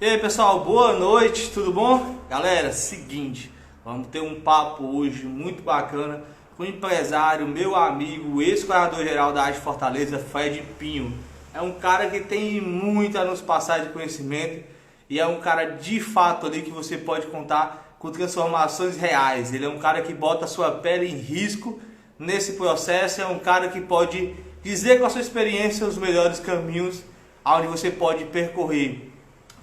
E aí pessoal, boa noite, tudo bom? Galera, seguinte, vamos ter um papo hoje muito bacana com o empresário, meu amigo, ex-corredor-geral da AD Fortaleza, Fred Pinho. É um cara que tem muito a nos passar de conhecimento e é um cara de fato ali que você pode contar com transformações reais. Ele é um cara que bota a sua pele em risco nesse processo, é um cara que pode dizer com a sua experiência os melhores caminhos aonde você pode percorrer.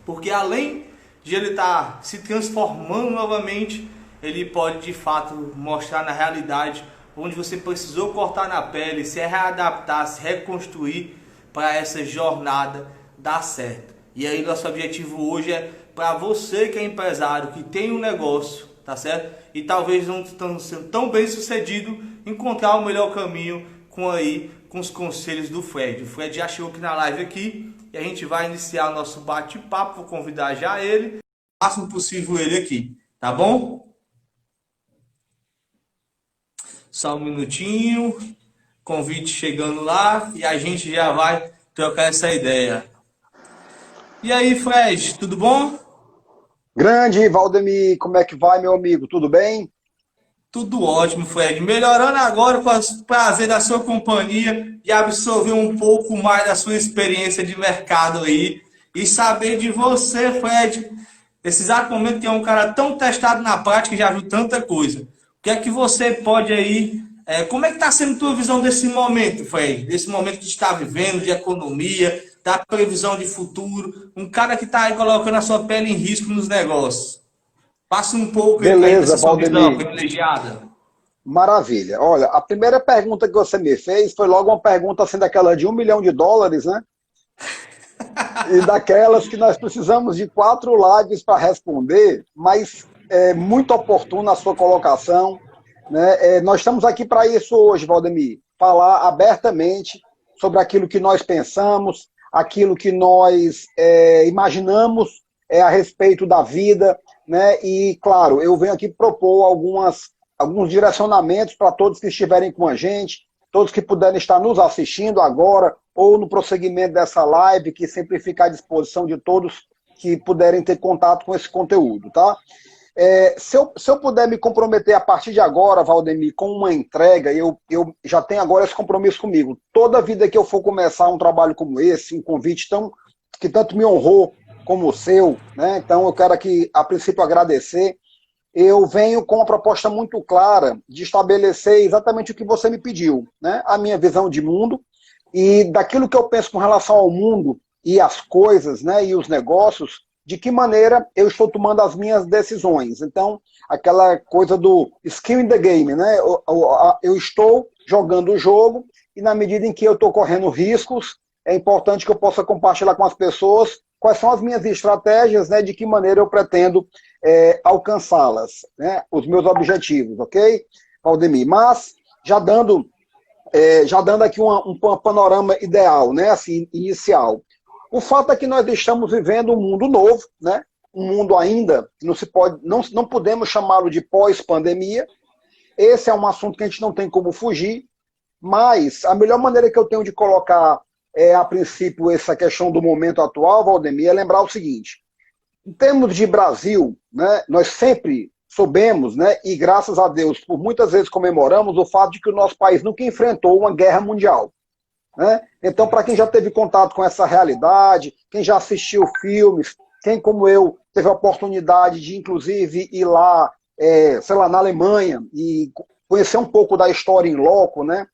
Porque além de ele estar se transformando novamente, ele pode de fato mostrar na realidade onde você precisou cortar na pele, se readaptar, se reconstruir para essa jornada dar certo. E aí nosso objetivo hoje é para você que é empresário, que tem um negócio, tá certo? E talvez não estão sendo tão bem sucedido, encontrar o melhor caminho com os conselhos do Fred. O Fred já chegou aqui na live aqui e a gente vai iniciar o nosso bate-papo. Vou convidar já ele, o máximo possível ele aqui, tá bom? Só um minutinho, convite chegando lá e a gente já vai trocar essa ideia. E aí, Fred, tudo bom? Grande Valdemir, como é que vai, meu amigo? Tudo bem? Tudo ótimo, Fred. Melhorando agora com o prazer da sua companhia e absorver um pouco mais da sua experiência de mercado aí e saber de você, Fred. Nesse exato momento que é um cara tão testado na prática e já viu tanta coisa. O que é que você pode aí, como é que está sendo a tua visão desse momento, Fred? Desse momento que está vivendo, de economia, da previsão de futuro. Um cara que está aí colocando a sua pele em risco nos negócios. Passa um pouco aí para a gente Beleza, dessa sua visão Valdemir. privilegiada. Maravilha. Olha, a primeira pergunta que você me fez foi logo uma pergunta assim daquela de US$ 1 milhão, né? E daquelas que nós precisamos de 4 lives para responder, mas é muito oportuna a sua colocação, né? Nós estamos aqui para isso hoje, Valdemir, falar abertamente sobre aquilo que nós pensamos, aquilo que nós imaginamos a respeito da vida, né? E, claro, eu venho aqui propor alguns direcionamentos para todos que estiverem com a gente, todos que puderem estar nos assistindo agora ou no prosseguimento dessa live, que sempre fica à disposição de todos que puderem ter contato com esse conteúdo, tá? Se eu puder me comprometer a partir de agora, Valdemir, com uma entrega, eu já tenho agora esse compromisso comigo. Toda vida que eu for começar um trabalho como esse, um convite que tanto me honrou como o seu, né? Então eu quero aqui, a princípio, agradecer. Eu venho com uma proposta muito clara de estabelecer exatamente o que você me pediu, né? A minha visão de mundo e daquilo que eu penso com relação ao mundo e as coisas, né? E os negócios, de que maneira eu estou tomando as minhas decisões. Então, aquela coisa do skin in the game, né? Eu estou jogando o jogo e na medida em que eu estou correndo riscos, é importante que eu possa compartilhar com as pessoas quais são as minhas estratégias, né? De que maneira eu pretendo alcançá-las, né? Os meus objetivos, ok, Valdemir? Mas, já dando aqui um panorama ideal, né? Assim, inicial. O fato é que nós estamos vivendo um mundo novo, né? Um mundo ainda, não podemos chamá-lo de pós-pandemia. Esse é um assunto que a gente não tem como fugir, mas a melhor maneira que eu tenho de colocar, a princípio, essa questão do momento atual, Valdemir, é lembrar o seguinte: em termos de Brasil, né, nós sempre soubemos, né, e graças a Deus, por muitas vezes comemoramos o fato de que o nosso país nunca enfrentou uma guerra mundial, né? Então, para quem já teve contato com essa realidade, quem já assistiu filmes, quem, como eu, teve a oportunidade de, inclusive, ir lá, sei lá, na Alemanha e conhecer um pouco da história em loco, né?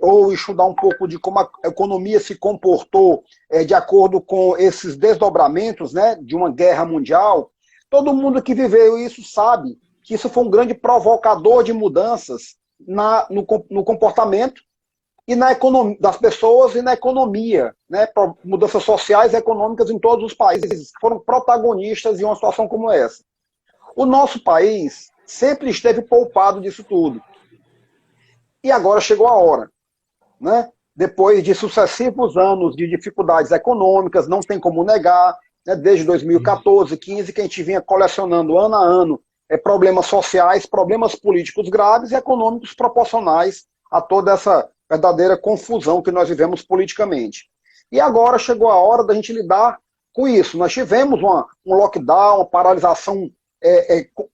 Ou estudar um pouco de como a economia se comportou de acordo com esses desdobramentos, né, de uma guerra mundial. Todo mundo que viveu isso sabe que isso foi um grande provocador de mudanças no comportamento e na economia das pessoas e na economia, né, mudanças sociais e econômicas em todos os países que foram protagonistas em uma situação como essa. O nosso país sempre esteve poupado disso tudo. E agora chegou a hora, né? Depois de sucessivos anos de dificuldades econômicas, não tem como negar, né? Desde 2014, 15, que a gente vinha colecionando ano a ano problemas sociais, problemas políticos graves e econômicos proporcionais a toda essa verdadeira confusão que nós vivemos politicamente. E agora chegou a hora da gente lidar Com isso, nós tivemos um lockdown, uma paralisação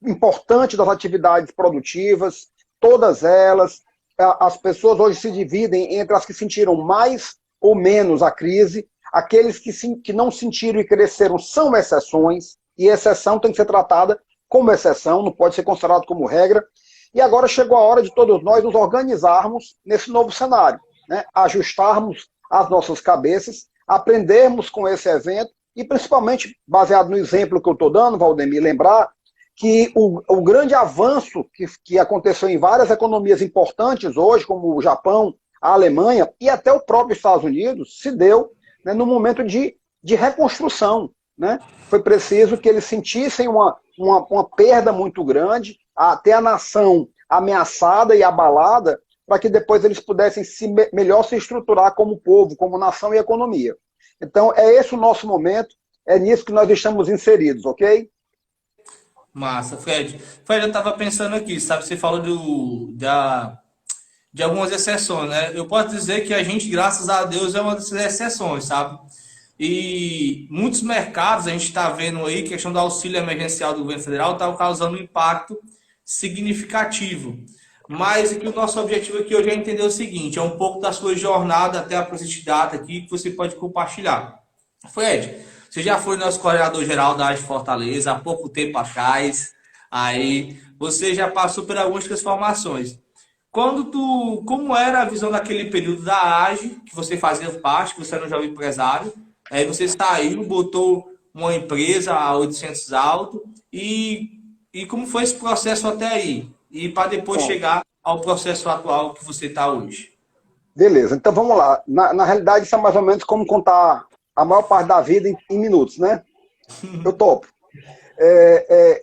importante das atividades produtivas, todas elas. As pessoas hoje se dividem entre as que sentiram mais ou menos a crise. Aqueles que não sentiram e cresceram são exceções, e exceção tem que ser tratada como exceção, não pode ser considerado como regra. E agora chegou a hora de todos nós nos organizarmos nesse novo cenário, né? Ajustarmos as nossas cabeças, aprendermos com esse evento e, principalmente, baseado no exemplo que eu estou dando, Valdemir, lembrar que o grande avanço que aconteceu em várias economias importantes hoje, como o Japão, a Alemanha e até o próprio Estados Unidos, se deu, né, no momento de reconstrução. Né? Foi preciso que eles sentissem uma perda muito grande, até a nação ameaçada e abalada, para que depois eles pudessem melhor se estruturar como povo, como nação e economia. Então, é esse o nosso momento, é nisso que nós estamos inseridos, ok? Massa, Fred. Fred, eu estava pensando aqui, sabe? Você falou de algumas exceções, né? Eu posso dizer que a gente, graças a Deus, é uma dessas exceções, sabe? E muitos mercados, a gente está vendo aí, a questão do auxílio emergencial do governo federal está causando um impacto significativo. Mas aqui, o nosso objetivo aqui hoje é entender o seguinte, é um pouco da sua jornada até a presente data aqui, que você pode compartilhar. Fred, você já foi nosso coordenador-geral da AGE Fortaleza há pouco tempo atrás, aí você já passou por algumas transformações. Como era a visão daquele período da AGE, que você fazia parte, que você era um jovem empresário, aí você saiu, botou uma empresa a 800 alto, e como foi esse processo até aí? E para depois chegar ao processo atual que você está hoje. Beleza, então vamos lá. Na realidade, isso é mais ou menos como contar a maior parte da vida em minutos, né? Eu topo.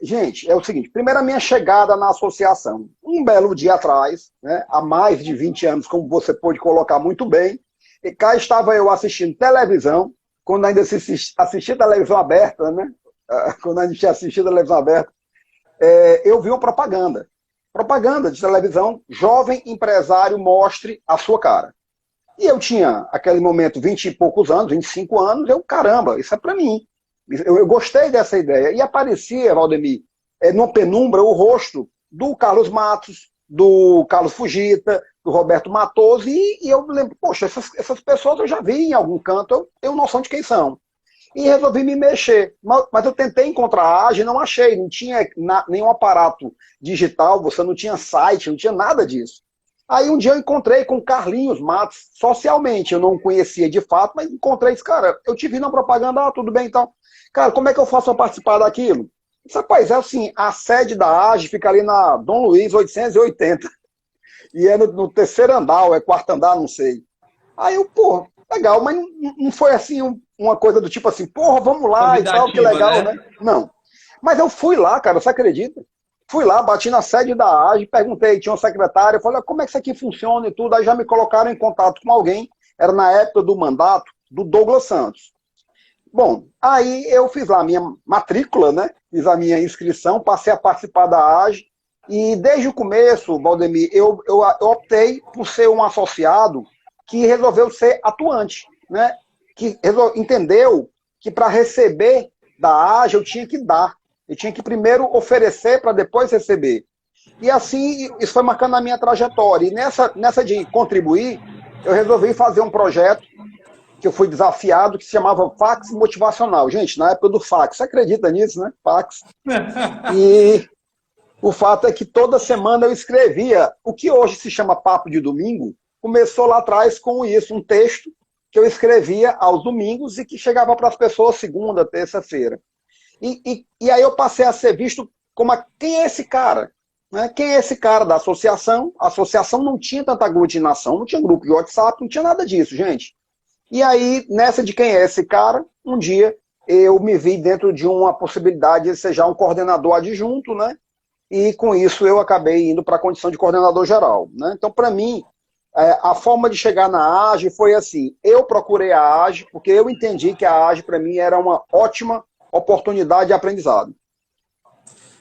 Gente, é o seguinte, primeiro a minha chegada na associação. Um belo dia atrás, né, há mais de 20 anos, como você pôde colocar muito bem, e cá estava eu assistindo televisão, quando ainda assistia televisão aberta, né? Quando a gente tinha assistido televisão aberta, eu vi uma propaganda. Propaganda de televisão, jovem empresário mostre a sua cara. E eu tinha, aquele momento, 20 e poucos anos, 25 anos, caramba, isso é para mim. Eu gostei dessa ideia. E aparecia, Valdemir, numa penumbra, o rosto do Carlos Matos, do Carlos Fujita, do Roberto Matoso, e eu lembro, poxa, essas pessoas eu já vi em algum canto, eu tenho noção de quem são. E resolvi me mexer. Mas eu tentei encontrar a AGE, não achei, não tinha nenhum aparato digital, você não tinha site, não tinha nada disso. Aí um dia eu encontrei com o Carlinhos Matos, socialmente, eu não conhecia de fato, mas encontrei esse cara, eu te vi na propaganda, tudo bem então. Cara, como é que eu faço para participar daquilo? Disse, rapaz, é assim, a sede da AGE fica ali na Dom Luiz 880. E é no terceiro andar, ou é quarto andar, não sei. Aí eu, pô, legal, mas não foi assim uma coisa do tipo assim, porra, vamos lá e tal, que legal, né? Não. Mas eu fui lá, cara, você acredita? Fui lá, bati na sede da AGE, perguntei, tinha um secretário, falei, como é que isso aqui funciona e tudo, aí já me colocaram em contato com alguém, era na época do mandato do Douglas Santos. Bom, aí eu fiz lá a minha matrícula, né? Fiz a minha inscrição, passei a participar da AGE, e desde o começo, Valdemir, eu optei por ser um associado que resolveu ser atuante, né? Que entendeu que para receber da AGE eu tinha que dar. Eu tinha que primeiro oferecer para depois receber. E assim, isso foi marcando a minha trajetória. E nessa de contribuir, eu resolvi fazer um projeto que eu fui desafiado, que se chamava Fax Motivacional. Gente, na época do fax, você acredita nisso, né? Fax. E o fato é que toda semana eu escrevia o que hoje se chama Papo de Domingo. Começou lá atrás com isso, um texto que eu escrevia aos domingos e que chegava para as pessoas segunda, terça-feira. E aí eu passei a ser visto como quem é esse cara? Né? Quem é esse cara da associação? A associação não tinha tanta aglutinação, não tinha grupo de WhatsApp, não tinha nada disso, gente. E aí, nessa de quem é esse cara, um dia eu me vi dentro de uma possibilidade de ser já um coordenador adjunto, né? E com isso eu acabei indo para a condição de coordenador geral. Né? Então, para mim, a forma de chegar na AGE foi assim, eu procurei a AGE porque eu entendi que a AGE para mim era uma ótima oportunidade de aprendizado.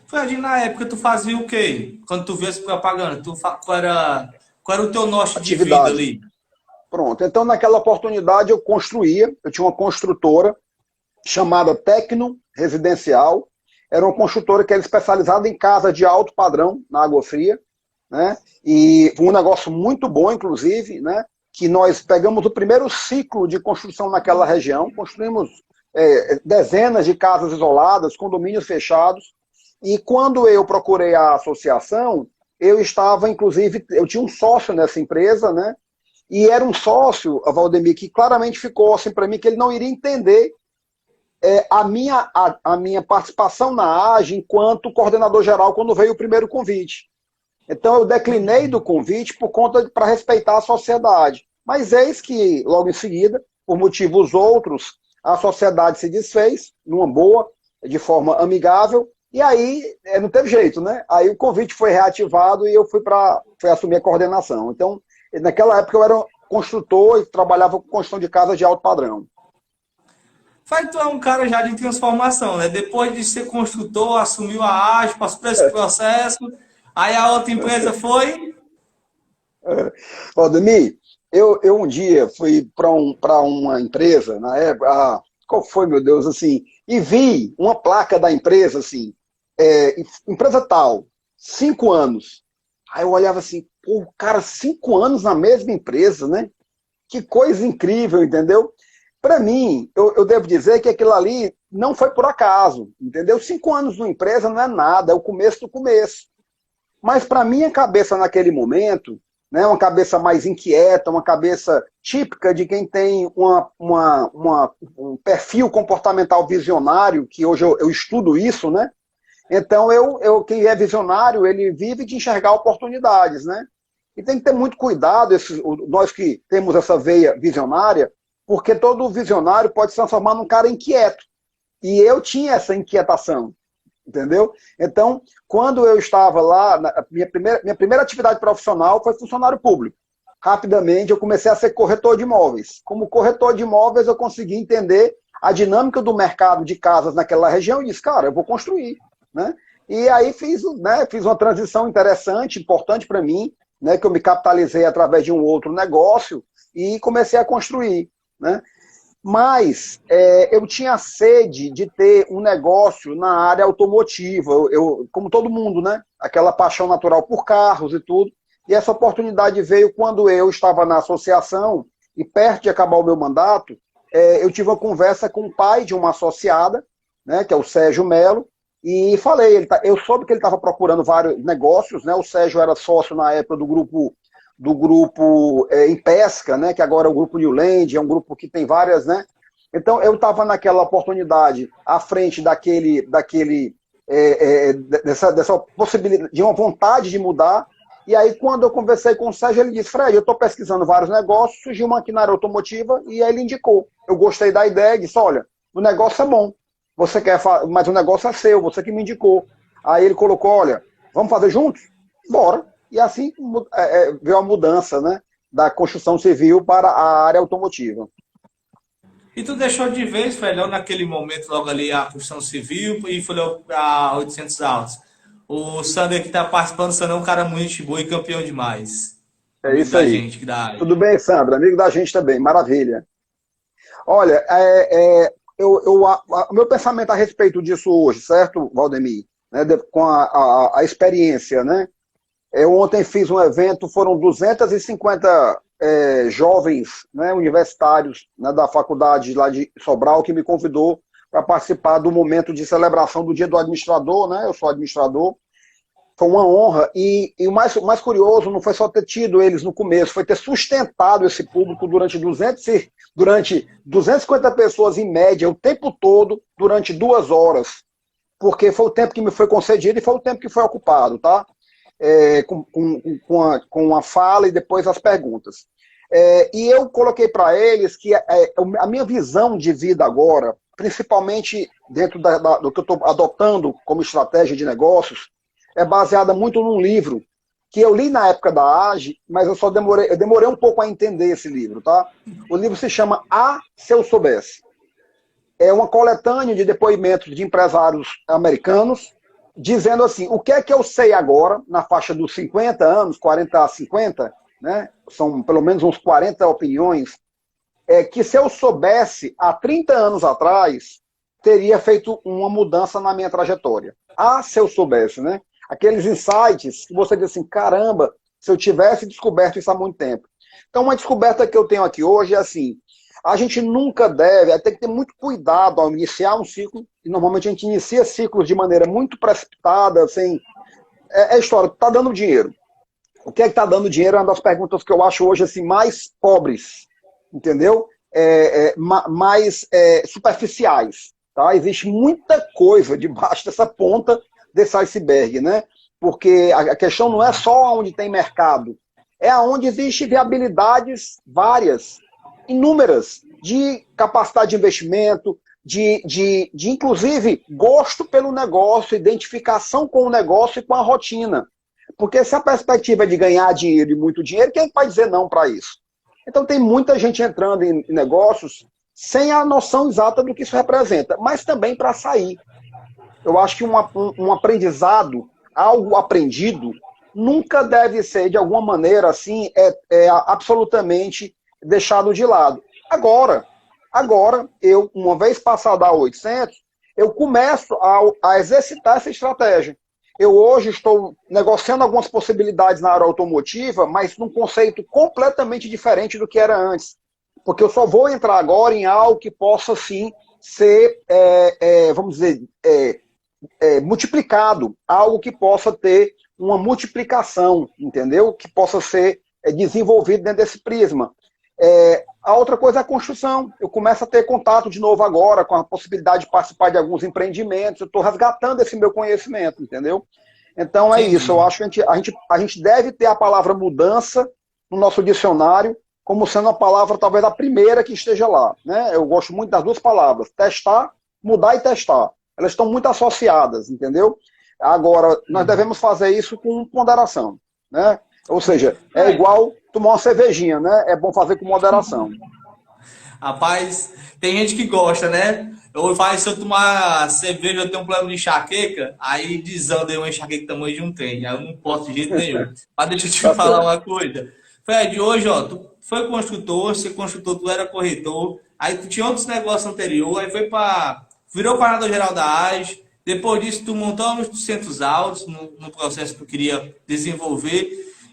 Fred, na época tu fazia o quê? Quando tu via essa propaganda, qual era o teu norte de vida ali? Pronto, então naquela oportunidade eu tinha uma construtora, chamada Tecno Residencial. Era uma construtora que era especializada em casa de alto padrão na Água Fria, né? E um negócio muito bom, inclusive, né? Que nós pegamos o primeiro ciclo de construção naquela região, construímos dezenas de casas isoladas, condomínios fechados, e quando eu procurei a associação, eu estava, inclusive, eu tinha um sócio nessa empresa, né? E era um sócio, a Valdemir, que claramente ficou assim para mim, que ele não iria entender a minha participação na AGE enquanto coordenador geral quando veio o primeiro convite. Então eu declinei do convite por conta para respeitar a sociedade. Mas eis que, logo em seguida, por motivos outros, a sociedade se desfez, numa boa, de forma amigável, e aí não teve jeito, né? Aí o convite foi reativado e eu fui assumir a coordenação. Então, naquela época eu era construtor e trabalhava com construção de casas de alto padrão. Faz, tu é um cara já de transformação, né? Depois de ser construtor, assumiu a AGE, passou por esse processo, aí a outra empresa foi... Valdemir, eu um dia fui para uma empresa, na época, qual foi, meu Deus, assim, e vi uma placa da empresa, assim, empresa tal, 5 anos. Aí eu olhava assim, pô, cara, 5 anos na mesma empresa, né? Que coisa incrível, entendeu? Para mim, eu devo dizer que aquilo ali não foi por acaso, entendeu? 5 anos numa empresa não é nada, é o começo do começo. Mas para minha cabeça naquele momento, né, uma cabeça mais inquieta, uma cabeça típica de quem tem um perfil comportamental visionário, que hoje eu estudo isso, né? Então, quem é visionário, ele vive de enxergar oportunidades, né? E tem que ter muito cuidado, nós que temos essa veia visionária, porque todo visionário pode se transformar num cara inquieto. E eu tinha essa inquietação, entendeu? Então, quando eu estava lá, minha primeira atividade profissional foi funcionário público. Rapidamente, eu comecei a ser corretor de imóveis. Como corretor de imóveis, eu consegui entender a dinâmica do mercado de casas naquela região e disse, cara, eu vou construir, né? E aí fiz uma transição interessante, importante para mim, né, que eu me capitalizei através de um outro negócio e comecei a construir, né? Mas eu tinha sede de ter um negócio na área automotiva, como todo mundo, né? Aquela paixão natural por carros e tudo. E essa oportunidade veio quando eu estava na associação e perto de acabar o meu mandato, eu tive uma conversa com o pai de uma associada, né, que é o Sérgio Melo, e falei, eu soube que ele estava procurando vários negócios, né? O Sérgio era sócio na época do grupo em pesca, né, que agora é o grupo Newland, é um grupo que tem várias, né? Então eu estava naquela oportunidade à frente dessa possibilidade, de uma vontade de mudar. E aí quando eu conversei com o Sérgio, ele disse, Fred, eu estou pesquisando vários negócios, surgiu uma aqui na área automotiva, e aí ele indicou. Eu gostei da ideia, disse, olha, o negócio é bom, você quer, mas o negócio é seu, você que me indicou. Aí ele colocou, olha, vamos fazer juntos? Bora. E assim veio a mudança, né, da construção civil para a área automotiva. E tu deixou de vez, Fred, naquele momento, logo ali, a construção civil e foi para 800 autos. O Sander que está participando, o Sander é um cara muito bom e campeão demais. É isso aí. Gente, que dá. Tudo bem, Sandra? Amigo da gente também, maravilha. Olha, o meu pensamento a respeito disso hoje, certo, Valdemir? Né, com a experiência, né? Eu ontem fiz um evento, foram 250 jovens, né, universitários, né, da faculdade lá de Sobral que me convidou para participar do momento de celebração do Dia do Administrador, né? Eu sou administrador. Foi uma honra. E o mais curioso não foi só ter tido eles no começo, foi ter sustentado esse público durante 250 pessoas em média, o tempo todo, durante 2 horas. Porque foi o tempo que me foi concedido e foi o tempo que foi ocupado, tá? Com a fala e depois as perguntas. E eu coloquei para eles que a minha visão de vida agora, principalmente dentro do que eu estou adotando como estratégia de negócios, é baseada muito num livro que eu li na época da AGE, mas eu demorei um pouco a entender esse livro, tá? O livro se chama Se Eu Soubesse. É uma coletânea de depoimentos de empresários americanos, dizendo assim, o que é que eu sei agora, na faixa dos 50 anos, 40 a 50, né? São pelo menos uns 40 opiniões, que se eu soubesse há 30 anos atrás, teria feito uma mudança na minha trajetória. Ah, se eu soubesse, né? Aqueles insights que você diz assim, caramba, se eu tivesse descoberto isso há muito tempo. Então, uma descoberta que eu tenho aqui hoje é assim, a gente nunca deve, tem que ter muito cuidado ao iniciar um ciclo, e normalmente a gente inicia ciclos de maneira muito precipitada, assim, história, está dando dinheiro. O que é que está dando dinheiro é uma das perguntas que eu acho hoje assim, mais pobres, entendeu? Mais superficiais. Tá? Existe muita coisa debaixo dessa ponta desse iceberg, né? Porque a questão não é só onde tem mercado, é onde existe viabilidades várias, inúmeras, de capacidade de investimento, de inclusive gosto pelo negócio, identificação com o negócio e com a rotina. Porque se a perspectiva é de ganhar dinheiro e muito dinheiro, quem vai dizer não para isso? Então tem muita gente entrando em negócios sem a noção exata do que isso representa, mas também para sair. Eu acho que um aprendizado, algo aprendido, nunca deve ser, de alguma maneira, assim, absolutamente deixado de lado. Agora, eu, uma vez passado a 800, eu começo a exercitar essa estratégia. Eu hoje estou negociando algumas possibilidades na área automotiva, mas num conceito completamente diferente do que era antes. Porque eu só vou entrar agora em algo que possa, sim, ser, vamos dizer, multiplicado. Algo que possa ter uma multiplicação, entendeu? Que possa ser desenvolvido dentro desse prisma. A outra coisa é a construção. Eu começo a ter contato de novo agora com a possibilidade de participar de alguns empreendimentos. Eu estou resgatando esse meu conhecimento, entendeu? Então é isso. Eu acho que a gente deve ter a palavra mudança no nosso dicionário como sendo a palavra talvez a primeira que esteja lá, né? Eu gosto muito das duas palavras, testar, mudar e testar. Elas estão muito associadas, entendeu? Agora, nós devemos fazer isso com ponderação, né? Ou seja, é igual tomar uma cervejinha, né? É bom fazer com moderação. Rapaz, tem gente que gosta, né? Se eu tomar cerveja, eu tenho um problema de enxaqueca, aí desanda uma enxaqueca tamanho de um trem. Aí eu não posso de jeito nenhum. Mas deixa eu te Tá falar certo. uma coisa. Fred, hoje, ó, tu foi construtor, você construtor, tu era corretor, aí tu tinha outros negócios anteriores, aí virou coordenador geral da AGE, depois disso tu montou os centros altos, no processo que tu queria desenvolver,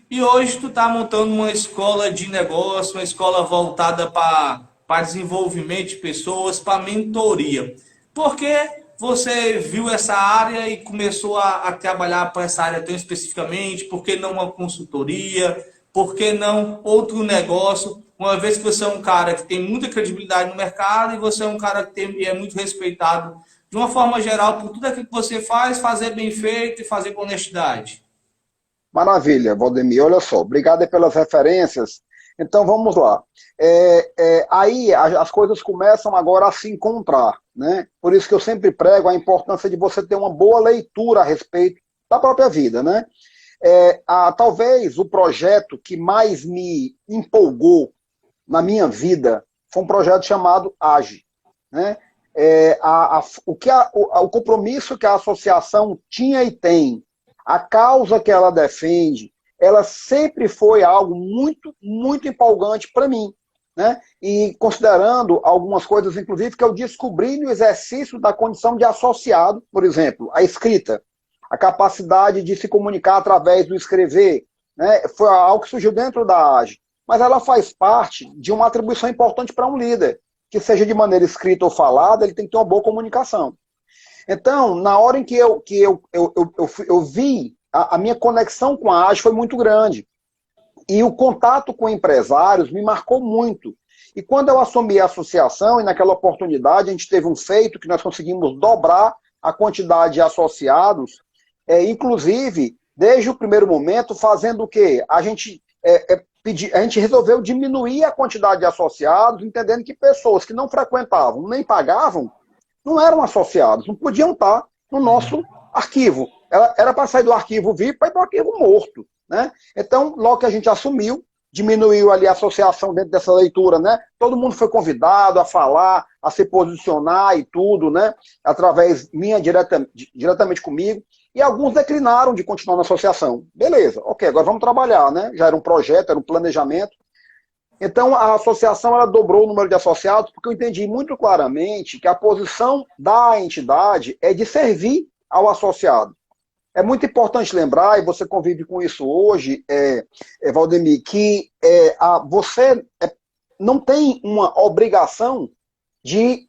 e hoje tu tá montando uma escola de negócio, uma escola voltada para desenvolvimento de pessoas, para mentoria. Por que você viu essa área e começou a trabalhar para essa área tão especificamente? Por que não uma consultoria? Por que não outro negócio? Uma vez que você é um cara que tem muita credibilidade no mercado e você é um cara que é muito respeitado de uma forma geral por tudo aquilo que você faz, fazer bem feito e fazer com honestidade. Maravilha, Valdemir. Olha só, obrigado aí pelas referências. Então vamos lá. Aí as coisas começam agora a se encontrar, né? Por isso que eu sempre prego a importância de você ter uma boa leitura a respeito da própria vida, né? Talvez o projeto que mais me empolgou na minha vida foi um projeto chamado AGE, né? O compromisso que a associação tinha e tem, a causa que ela defende, ela sempre foi algo muito, muito empolgante para mim, né? E considerando algumas coisas, inclusive, que eu descobri no exercício da condição de associado, por exemplo, a escrita, a capacidade de se comunicar através do escrever, né? Foi algo que surgiu dentro da AGE, mas ela faz parte de uma atribuição importante para um líder, que seja de maneira escrita ou falada, ele tem que ter uma boa comunicação. Então, na hora em que eu vi, a minha conexão com a AGE foi muito grande. E o contato com empresários me marcou muito. E quando eu assumi a associação, e naquela oportunidade a gente teve um feito que nós conseguimos dobrar a quantidade de associados, inclusive, desde o primeiro momento, fazendo o quê? A gente resolveu diminuir a quantidade de associados, entendendo que pessoas que não frequentavam, nem pagavam, não eram associados, não podiam estar no nosso arquivo. Era para sair do arquivo vivo para ir para o arquivo morto, né? Então, logo que a gente assumiu, diminuiu ali a associação dentro dessa leitura, né? Todo mundo foi convidado a falar, a se posicionar e tudo, né? Através minha, diretamente comigo. E alguns declinaram de continuar na associação. Beleza, ok, agora vamos trabalhar, né? Já era um projeto, era um planejamento. Então, a associação ela dobrou o número de associados, porque eu entendi muito claramente que a posição da entidade é de servir ao associado. É muito importante lembrar, e você convive com isso hoje, Valdemir, que você não tem uma obrigação de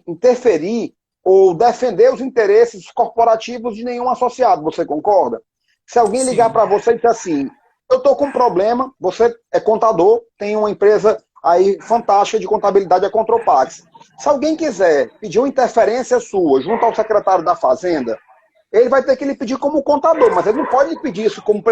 interferir ou defender os interesses corporativos de nenhum associado. Você concorda? Se alguém ligar Sim. para você e dizer assim, eu estou com um problema, você é contador, tem uma empresa aí fantástica de contabilidade, a Contropax. Se alguém quiser pedir uma interferência sua junto ao secretário da Fazenda, ele vai ter que lhe pedir como contador, mas ele não pode lhe pedir isso como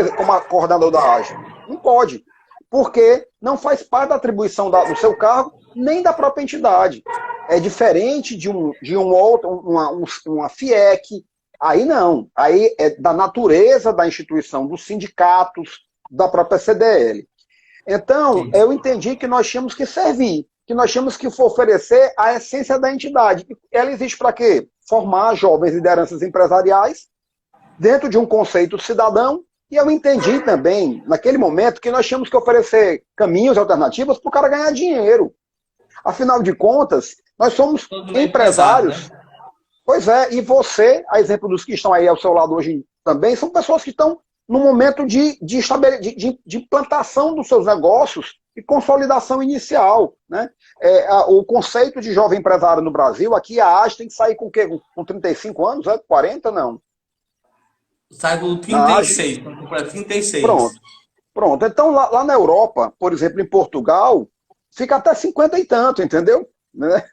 coordenador da AGE. Não pode. Porque não faz parte da atribuição do seu cargo, nem da própria entidade. É diferente de um outro, uma FIEC. Aí não. Aí é da natureza da instituição, dos sindicatos, da própria CDL. Então, Sim. eu entendi que nós tínhamos que servir, que nós tínhamos que oferecer a essência da entidade. Ela existe para quê? Formar jovens lideranças empresariais dentro de um conceito cidadão. E eu entendi também, naquele momento, que nós tínhamos que oferecer caminhos alternativos para o cara ganhar dinheiro. Afinal de contas, nós somos empresários. Né? Pois é, e você, a exemplo dos que estão aí ao seu lado hoje também, são pessoas que estão no momento de implantação dos seus negócios e consolidação inicial. Né? O conceito de jovem empresário no Brasil, aqui a AGE tem que sair com o quê? Com 35 anos? 40, não? Sai com Na AGE, 36, para 36. pronto. Pronto. Então, lá na Europa, por exemplo, em Portugal, fica até 50 e tanto, entendeu? Né?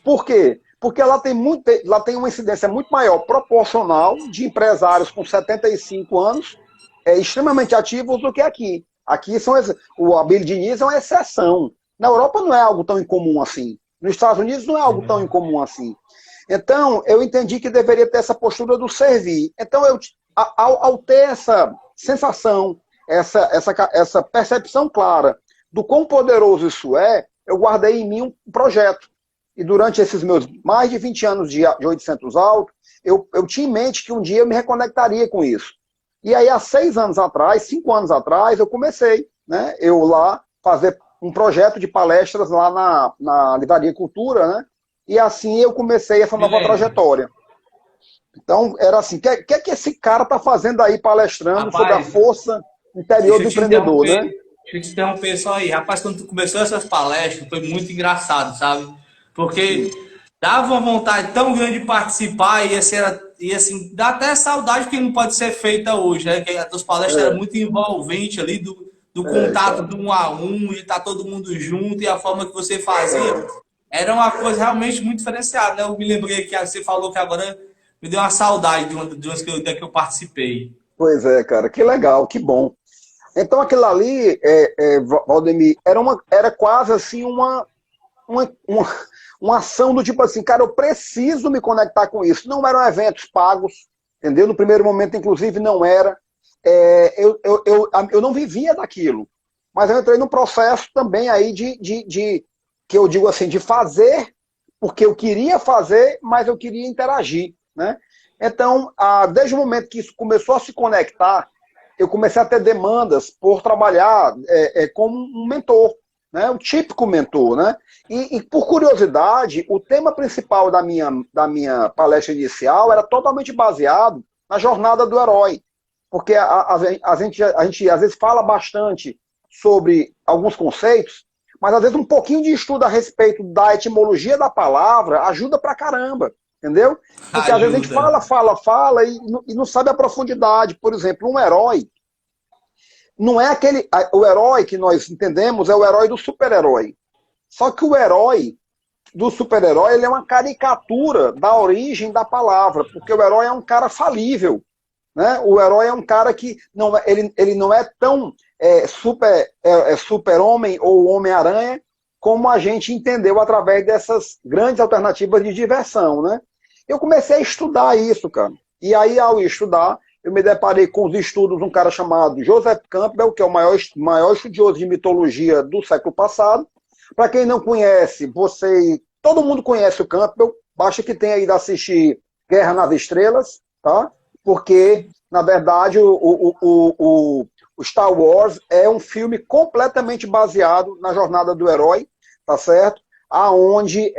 Por quê? Porque lá tem uma incidência muito maior proporcional de empresários com 75 anos extremamente ativos do que aqui. Aqui o Abílio Diniz é uma exceção. Na Europa não é algo tão incomum assim. Nos Estados Unidos não é algo tão incomum assim. Então, eu entendi que deveria ter essa postura do servir. Então, ao ter essa sensação, essa percepção clara do quão poderoso isso eu guardei em mim um projeto. E durante esses meus mais de 20 anos de 800 Auto, eu tinha em mente que um dia eu me reconectaria com isso. E aí, há 5 anos atrás, eu comecei, né, eu lá fazer um projeto de palestras lá na Livraria Cultura, né, e assim eu comecei essa nova trajetória. Então, era assim, o que esse cara está fazendo aí palestrando sobre a força interior do empreendedor, né? Deixa eu te interromper só aí. Rapaz, quando tu começou essas palestras, foi muito engraçado, sabe? Porque dava uma vontade tão grande de participar e assim, dá até saudade que não pode ser feita hoje, né? Que as palestras eram muito envolventes ali, do contato do 1 a 1, e tá todo mundo junto, e a forma que você fazia era uma coisa realmente muito diferenciada, né? Eu me lembrei que você falou que agora me deu uma saudade de umas que eu participei. Pois é, cara, que legal, que bom. Então aquilo ali, Valdemir, era quase assim uma ação do tipo assim, cara, eu preciso me conectar com isso. Não eram eventos pagos, entendeu? No primeiro momento, inclusive, não era. Eu não vivia daquilo. Mas eu entrei num processo também aí que eu digo assim, de fazer, porque eu queria fazer, mas eu queria interagir, né? Então, desde o momento que isso começou a se conectar, eu comecei a ter demandas por trabalhar como um mentor, né? Um típico mentor, né? E por curiosidade, o tema principal da minha palestra inicial era totalmente baseado na jornada do herói. Porque a gente às vezes fala bastante sobre alguns conceitos, mas às vezes um pouquinho de estudo a respeito da etimologia da palavra ajuda pra caramba, entendeu? Porque às vezes a gente fala e não sabe a profundidade. Por exemplo, um herói não é o herói que nós entendemos, é o herói do super-herói. Só que o herói do super-herói, ele é uma caricatura da origem da palavra, porque o herói é um cara falível, né? O herói é um cara que ele não é tão super-homem ou homem-aranha como a gente entendeu através dessas grandes alternativas de diversão, né? Eu comecei a estudar isso, cara. E aí, ao estudar, eu me deparei com os estudos de um cara chamado Joseph Campbell, que é o maior estudioso de mitologia do século passado. Para quem não conhece, todo mundo conhece o Campbell, basta que tenha ido assistir Guerra nas Estrelas, tá? Porque, na verdade, o o Star Wars é um filme completamente baseado na jornada do herói, tá certo? Aonde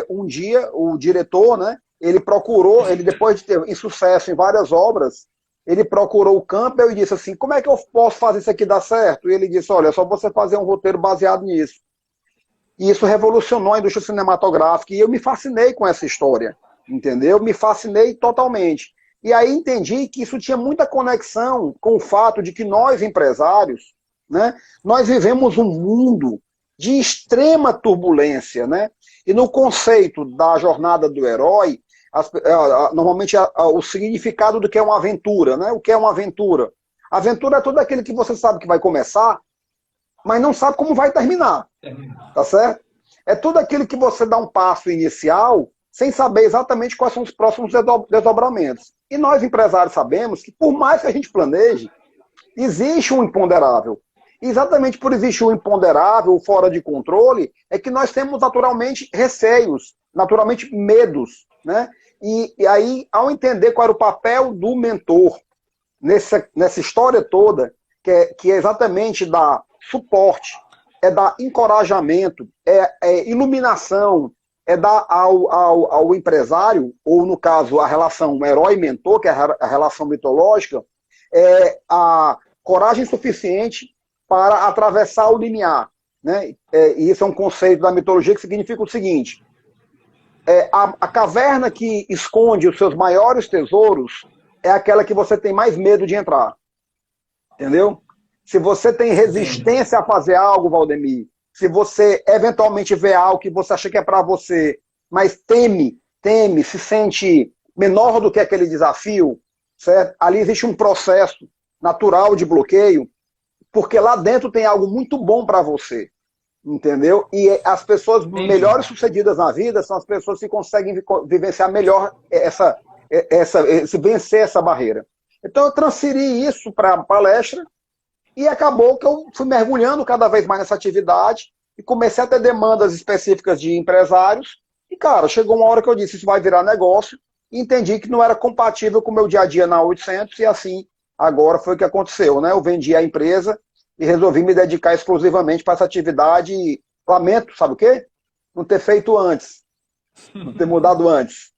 um dia o diretor, né, ele procurou, ele depois de ter sucesso em várias obras, ele procurou o Campbell e disse assim, como é que eu posso fazer isso aqui dar certo? E ele disse, olha, é só você fazer um roteiro baseado nisso. E isso revolucionou a indústria cinematográfica e eu me fascinei com essa história, entendeu? Me fascinei totalmente. E aí entendi que isso tinha muita conexão com o fato de que nós, empresários, né, nós vivemos um mundo de extrema turbulência, né? E no conceito da jornada do herói, normalmente o significado do que é uma aventura, né? O que é uma aventura? Aventura é tudo aquilo que você sabe que vai começar, mas não sabe como vai terminar, tá certo? É tudo aquilo que você dá um passo inicial sem saber exatamente quais são os próximos desdobramentos. E nós, empresários, sabemos que por mais que a gente planeje, existe um imponderável. E exatamente por existir um imponderável, fora de controle, é que nós temos naturalmente receios, naturalmente medos, né? E aí, ao entender qual era o papel do mentor nessa história toda, que é exatamente dar suporte, é dar encorajamento, é iluminação, é dar ao empresário, ou no caso a relação herói-mentor, que é a relação mitológica, a coragem suficiente para atravessar o limiar, né? E isso é um conceito da mitologia que significa o seguinte, a caverna que esconde os seus maiores tesouros é aquela que você tem mais medo de entrar, entendeu? Se você tem resistência a fazer algo, Valdemir, se você eventualmente vê algo que você acha que é para você, mas teme, se sente menor do que aquele desafio, certo? Ali existe um processo natural de bloqueio, porque lá dentro tem algo muito bom para você, entendeu? E as pessoas melhores sucedidas na vida são as pessoas que conseguem vivenciar melhor vencer essa barreira. Então eu transferi isso para a palestra, e acabou que eu fui mergulhando cada vez mais nessa atividade e comecei a ter demandas específicas de empresários. E, cara, chegou uma hora que eu disse, isso vai virar negócio. E entendi que não era compatível com o meu dia a dia na 800. E assim, agora foi o que aconteceu, né? Eu vendi a empresa e resolvi me dedicar exclusivamente para essa atividade. E lamento, sabe o quê? Não ter feito antes. Não ter mudado antes.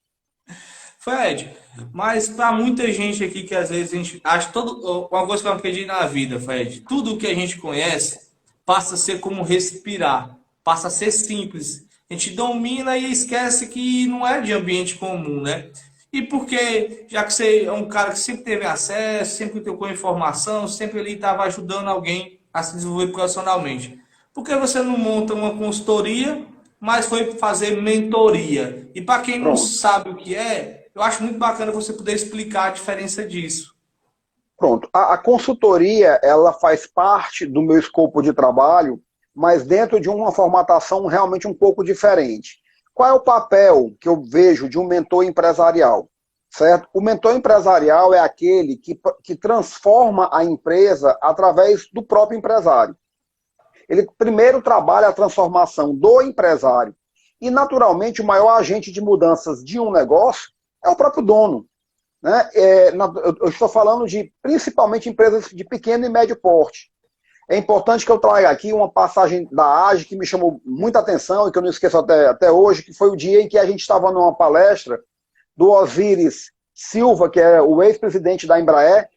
Fred, mas para muita gente aqui que às vezes a gente acha uma coisa que eu aprendi na vida, Fred, tudo que a gente conhece passa a ser como respirar, passa a ser simples. A gente domina e esquece que não é de ambiente comum, né? E porque, já que você é um cara que sempre teve acesso, sempre trocou informação, sempre ele estava ajudando alguém a se desenvolver profissionalmente, por que você não monta uma consultoria, mas foi fazer mentoria? E para quem não Pronto. sabe o que eu acho muito bacana você poder explicar a diferença disso. Pronto. A consultoria, ela faz parte do meu escopo de trabalho, mas dentro de uma formatação realmente um pouco diferente. Qual é o papel que eu vejo de um mentor empresarial? Certo? O mentor empresarial é aquele que transforma a empresa através do próprio empresário. Ele primeiro trabalha a transformação do empresário. E, naturalmente, o maior agente de mudanças de um negócio é o próprio dono. Né? Eu estou falando de, principalmente, empresas de pequeno e médio porte. É importante que eu traga aqui uma passagem da AGE que me chamou muita atenção e que eu não esqueço até hoje, que foi o dia em que a gente estava numa palestra do Osíris Silva, que é o ex-presidente da Embraer,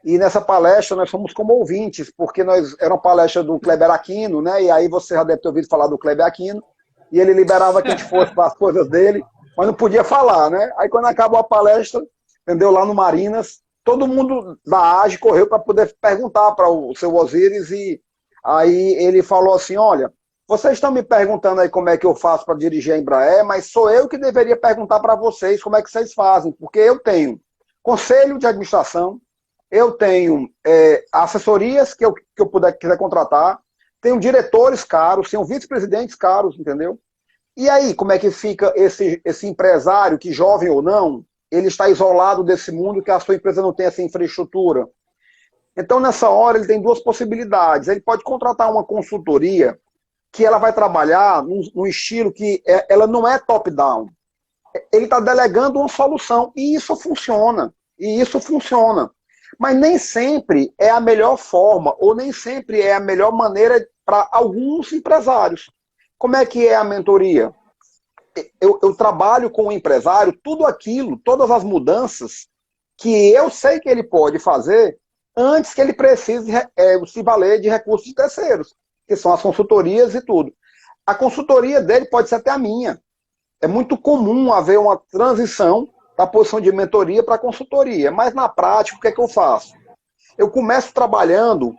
e nessa palestra nós fomos como ouvintes, porque era uma palestra do Kleber Aquino, né? E aí você já deve ter ouvido falar do Kleber Aquino, e ele liberava que a gente fosse para as coisas dele, mas não podia falar, né? Aí quando acabou a palestra, entendeu? Lá no Marinas, todo mundo da AGE correu para poder perguntar para o seu Osíris, e aí ele falou assim, olha, vocês estão me perguntando aí como é que eu faço para dirigir a Embraer, mas sou eu que deveria perguntar para vocês como é que vocês fazem, porque eu tenho conselho de administração, eu tenho assessorias que eu quiser contratar, tenho diretores caros, tenho vice-presidentes caros, entendeu? E aí, como é que fica esse empresário, que jovem ou não, ele está isolado desse mundo, que a sua empresa não tem essa infraestrutura? Então, nessa hora, ele tem duas possibilidades. Ele pode contratar uma consultoria que ela vai trabalhar num estilo que ela não é top-down. Ele está delegando uma solução, e isso funciona. Mas nem sempre é a melhor forma, ou nem sempre é a melhor maneira para alguns empresários. Como é que é a mentoria? Eu trabalho com o empresário, tudo aquilo, todas as mudanças que eu sei que ele pode fazer antes que ele precise se valer de recursos de terceiros, que são as consultorias e tudo. A consultoria dele pode ser até a minha. É muito comum haver uma transição da posição de mentoria para consultoria, mas na prática, o que é que eu faço? Eu começo trabalhando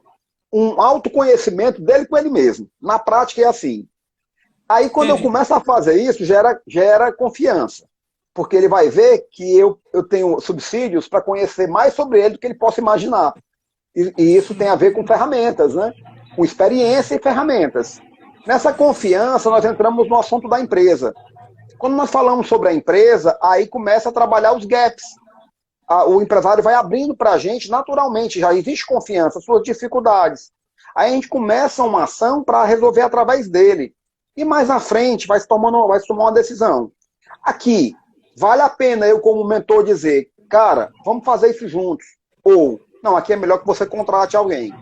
um autoconhecimento dele com ele mesmo. Na prática é assim. Aí quando eu Entendi. começo a fazer isso, gera confiança. Porque ele vai ver que eu tenho subsídios para conhecer mais sobre ele do que ele possa imaginar. E isso tem a ver com ferramentas, né? Com experiência e ferramentas. Nessa confiança, nós entramos no assunto da empresa. Quando nós falamos sobre a empresa, aí começa a trabalhar os gaps. O empresário vai abrindo para a gente naturalmente, já existe confiança, suas dificuldades. Aí a gente começa uma ação para resolver através dele. E mais à frente vai se tomar uma decisão. Aqui, vale a pena eu como mentor dizer, cara, vamos fazer isso juntos. Ou, não, aqui é melhor que você contrate alguém.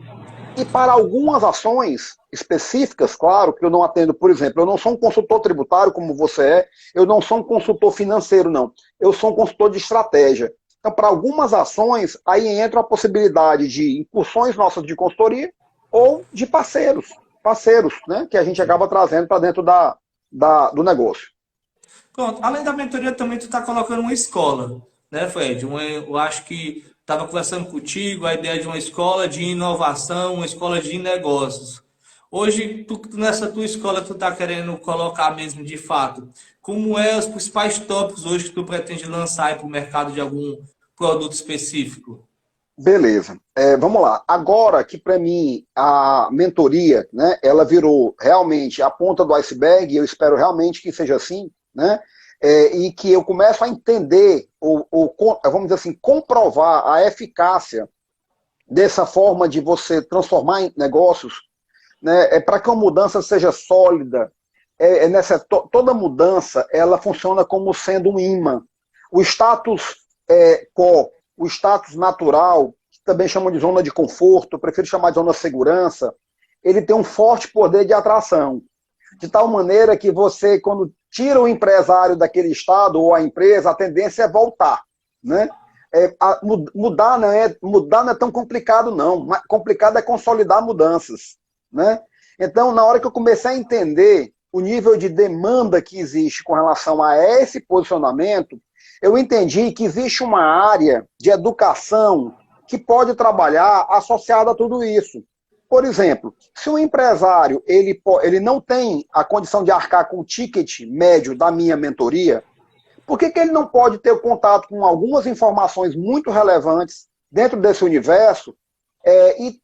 E para algumas ações específicas, claro, que eu não atendo, por exemplo, eu não sou um consultor tributário como você é, eu não sou um consultor financeiro, não. Eu sou um consultor de estratégia. Então, para algumas ações, aí entra a possibilidade de incursões nossas de consultoria ou de parceiros, né, que a gente acaba trazendo para dentro do negócio. Pronto, além da mentoria, também tu tá colocando uma escola, né, Fred? Eu acho que estava conversando contigo a ideia de uma escola de inovação, uma escola de negócios. Hoje, nessa tua escola, tu tá querendo colocar mesmo de fato, como é os principais tópicos hoje que tu pretende lançar para o mercado de algum produto específico? Beleza. Vamos lá. Agora que para mim a mentoria, né, ela virou realmente a ponta do iceberg, eu espero realmente que seja assim, né, e que eu começo a entender, vamos dizer assim, comprovar a eficácia dessa forma de você transformar em negócios, né, para que uma mudança seja sólida, toda mudança ela funciona como sendo um imã. O status quo, o status natural, que também chamam de zona de conforto, eu prefiro chamar de zona de segurança, ele tem um forte poder de atração. De tal maneira que você, quando tira o empresário daquele estado ou a empresa, a tendência é voltar, né? Mudar não é tão complicado, não. Complicado é consolidar mudanças, né? Então, na hora que eu comecei a entender o nível de demanda que existe com relação a esse posicionamento, eu entendi que existe uma área de educação que pode trabalhar associada a tudo isso. Por exemplo, se o empresário ele não tem a condição de arcar com o ticket médio da minha mentoria, por que ele não pode ter contato com algumas informações muito relevantes dentro desse universo e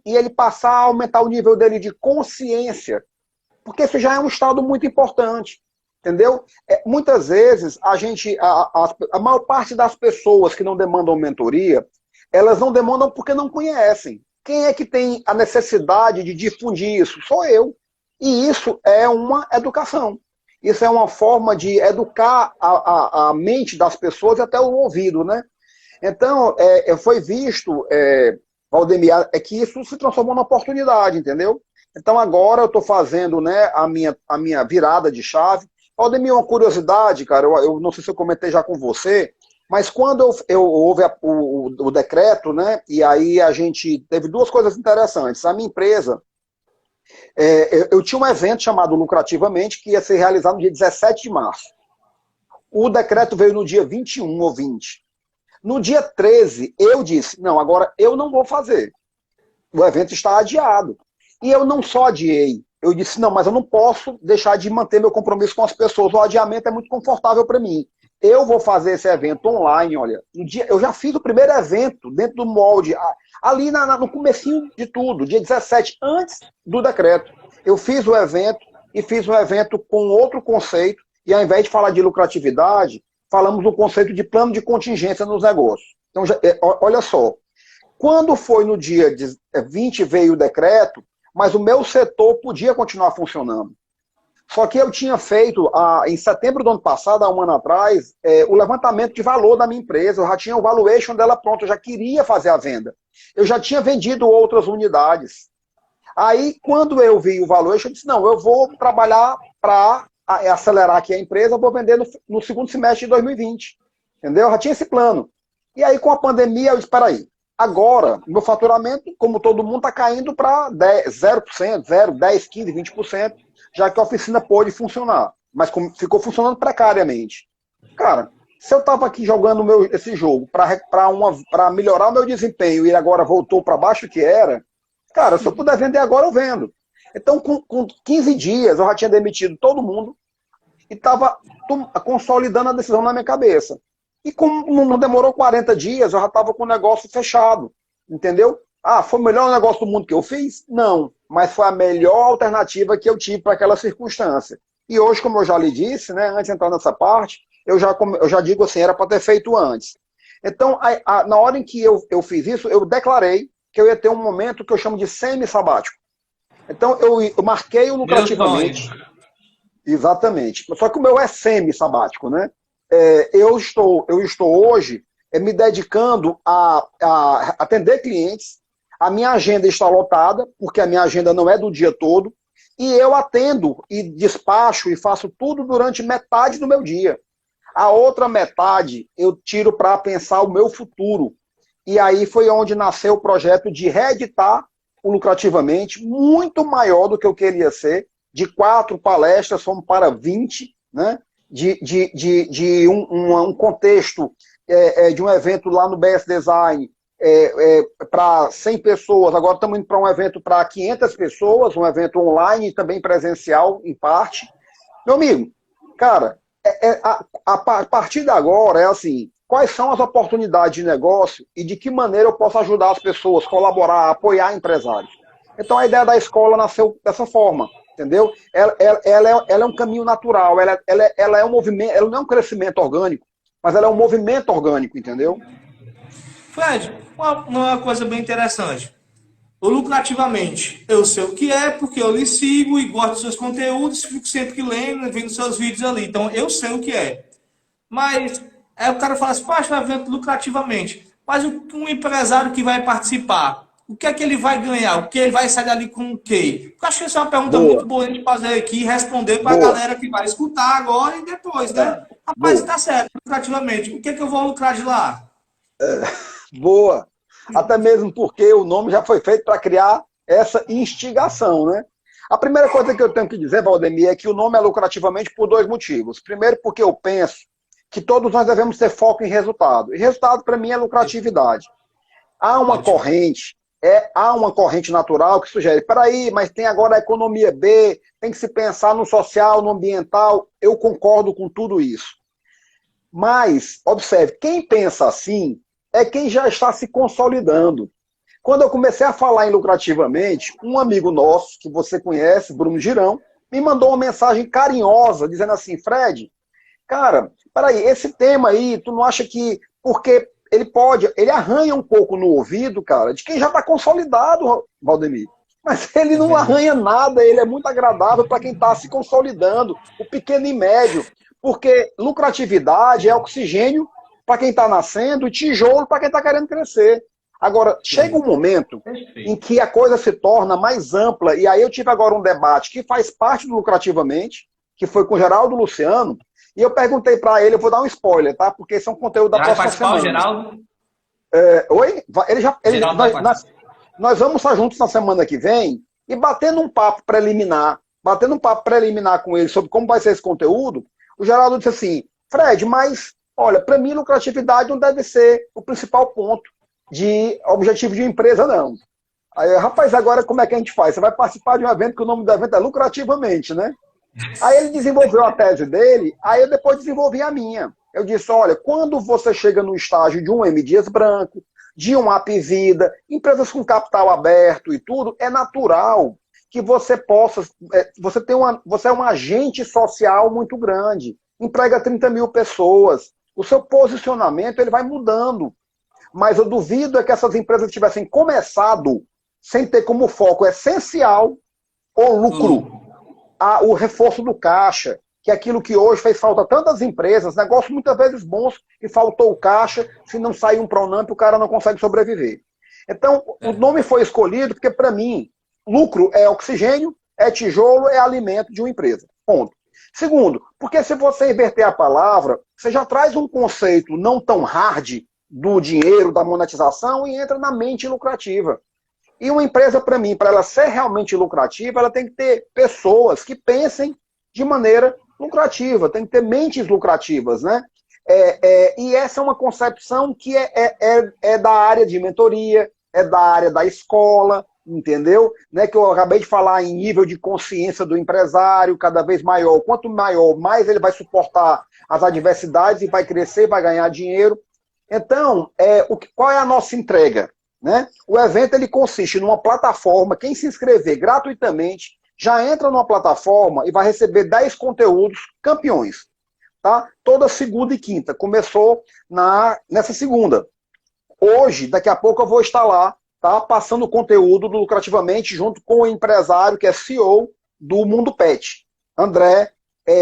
ele passar a aumentar o nível dele de consciência? Porque isso já é um estado muito importante. Entendeu? Muitas vezes, a maior parte das pessoas que não demandam mentoria, elas não demandam porque não conhecem. Quem é que tem a necessidade de difundir isso? Sou eu. E isso é uma educação. Isso é uma forma de educar a mente das pessoas e até o ouvido, né? Então, foi visto, Valdemir, que isso se transformou numa oportunidade, entendeu? Então, agora eu estou fazendo, né, a minha virada de chave. Valdemir, uma curiosidade, cara, eu não sei se eu comentei já com você, mas quando houve o decreto, né, e aí a gente teve duas coisas interessantes. A minha empresa, eu tinha um evento chamado Lucrativamente, que ia ser realizado no dia 17 de março. O decreto veio no dia 21 ou 20. No dia 13, eu disse, não, agora eu não vou fazer. O evento está adiado. E eu não só adiei, eu disse, não, mas eu não posso deixar de manter meu compromisso com as pessoas. O adiamento é muito confortável para mim. Eu vou fazer esse evento online, olha. Eu já fiz o primeiro evento dentro do molde, ali no comecinho de tudo, dia 17, antes do decreto. Eu fiz o evento e fiz um evento com outro conceito, e ao invés de falar de lucratividade, falamos do conceito de plano de contingência nos negócios. Então, olha só, quando foi no dia 20 veio o decreto, mas o meu setor podia continuar funcionando. Só que eu tinha feito, em setembro do ano passado, há um ano atrás, o levantamento de valor da minha empresa. Eu já tinha o valuation dela pronto, eu já queria fazer a venda. Eu já tinha vendido outras unidades. Aí, quando eu vi o valuation, eu disse, não, eu vou trabalhar para acelerar aqui a empresa, eu vou vender no segundo semestre de 2020. Entendeu? Eu já tinha esse plano. E aí, com a pandemia, eu disse, espera aí, agora, meu faturamento, como todo mundo, está caindo para 0%, 0, 10, 15, 20%, já que a oficina pôde funcionar. Mas ficou funcionando precariamente. Cara, se eu estava aqui jogando esse jogo para melhorar o meu desempenho e agora voltou para baixo que era, cara, se eu puder vender agora, eu vendo. Então, com 15 dias, eu já tinha demitido todo mundo e estava consolidando a decisão na minha cabeça. E como não demorou 40 dias, eu já estava com o negócio fechado. Entendeu? Ah, foi o melhor negócio do mundo que eu fiz? Não. Mas foi a melhor alternativa que eu tive para aquela circunstância. E hoje, como eu já lhe disse, né, antes de entrar nessa parte, eu já digo assim, era para ter feito antes. Então, na hora em que eu fiz isso, eu declarei que eu ia ter um momento que eu chamo de semi-sabático. Então, eu marquei o lucrativamente. Exatamente. Só que o meu é semi-sabático, né? Eu estou hoje me dedicando a atender clientes. A minha agenda está lotada, porque a minha agenda não é do dia todo, e eu atendo e despacho e faço tudo durante metade do meu dia. A outra metade eu tiro para pensar o meu futuro. E aí foi onde nasceu o projeto de reeditar o Lucrativamente, muito maior do que eu queria ser. De 4 palestras, fomos para 20, né? De um contexto de um evento lá no BS Design para 100 pessoas. Agora estamos indo para um evento para 500 pessoas, um evento online e também presencial, em parte. Meu amigo, cara, a partir de agora é assim, quais são as oportunidades de negócio e de que maneira eu posso ajudar as pessoas, colaborar, apoiar empresários. Então a ideia da escola nasceu dessa forma, entendeu? Ela é um caminho natural, ela é um movimento, ela não é um crescimento orgânico, mas ela é um movimento orgânico, entendeu? Fred, uma coisa bem interessante. O Lucrativamente, eu sei o que é, porque eu lhe sigo e gosto dos seus conteúdos, fico sempre que lendo, vendo seus vídeos ali. Então, eu sei o que é. Mas, aí o cara fala assim, poxa, vai vendo lucrativamente. Mas um empresário que vai participar, o que é que ele vai ganhar? O que ele vai sair dali com o quê? Eu acho que essa é uma pergunta muito boa de fazer aqui e responder para a galera que vai escutar agora e depois, né? Rapaz, está certo, lucrativamente. O que é que eu vou lucrar de lá? Boa. Até mesmo porque o nome já foi feito para criar essa instigação, né? A primeira coisa que eu tenho que dizer, Valdemir, é que o nome é Lucrativamente por 2 motivos. Primeiro, porque eu penso que todos nós devemos ter foco em resultado. E resultado, para mim, é lucratividade. Há uma corrente natural que sugere, peraí, mas tem agora a economia B, tem que se pensar no social, no ambiental. Eu concordo com tudo isso. Mas, observe, quem pensa assim é quem já está se consolidando. Quando eu comecei a falar em Lucrativamente, um amigo nosso, que você conhece, Bruno Girão, me mandou uma mensagem carinhosa, dizendo assim, Fred, cara, peraí, esse tema aí, tu não acha que... Porque ele arranha um pouco no ouvido, cara, de quem já está consolidado, Valdemir. Mas ele não arranha nada, ele é muito agradável para quem está se consolidando, o pequeno e médio. Porque lucratividade é oxigênio para quem está nascendo e tijolo para quem está querendo crescer. Agora, chega um momento em que a coisa se torna mais ampla, e aí eu tive agora um debate que faz parte do Lucrativamente, que foi com o Geraldo Luciano, e eu perguntei para ele, eu vou dar um spoiler, tá? Porque esse é um conteúdo da próxima semana. Geraldo? Oi? Nós vamos estar juntos na semana que vem e batendo um papo preliminar com ele sobre como vai ser esse conteúdo. O Geraldo disse assim, Fred, mas, olha, para mim lucratividade não deve ser o principal ponto de objetivo de uma empresa, não. Aí, rapaz, agora como é que a gente faz? Você vai participar de um evento que o nome do evento é Lucrativamente, né? Aí ele desenvolveu a tese dele, aí eu depois desenvolvi a minha. Eu disse, olha, quando você chega no estágio de um M. Dias Branco, de um Apvida, empresas com capital aberto e tudo, é natural que você possa... Você é um agente social muito grande, emprega 30 mil pessoas, o seu posicionamento ele vai mudando. Mas eu duvido é que essas empresas tivessem começado sem ter como foco essencial o lucro. o reforço do caixa, que é aquilo que hoje fez falta a tantas empresas, negócios muitas vezes bons, que faltou o caixa, se não sair um Pronamp, o cara não consegue sobreviver. Então, o nome foi escolhido porque, para mim, lucro é oxigênio, é tijolo, é alimento de uma empresa. Ponto. Segundo, porque se você inverter a palavra, você já traz um conceito não tão hard do dinheiro, da monetização, e entra na mente lucrativa. E uma empresa, para mim, para ela ser realmente lucrativa, ela tem que ter pessoas que pensem de maneira lucrativa, tem que ter mentes lucrativas, né? E essa é uma concepção que é da área de mentoria, é da área da escola, entendeu? Né? Que eu acabei de falar em nível de consciência do empresário, cada vez maior. Quanto maior, mais ele vai suportar as adversidades e vai crescer, vai ganhar dinheiro. Então, qual é a nossa entrega? Né? O evento ele consiste numa plataforma, quem se inscrever gratuitamente, já entra numa plataforma e vai receber 10 conteúdos campeões. Tá? Toda segunda e quinta. Começou nessa segunda. Hoje, daqui a pouco eu vou estar lá, tá? Passando conteúdo do Lucrativamente junto com o empresário que é CEO do Mundo Pet,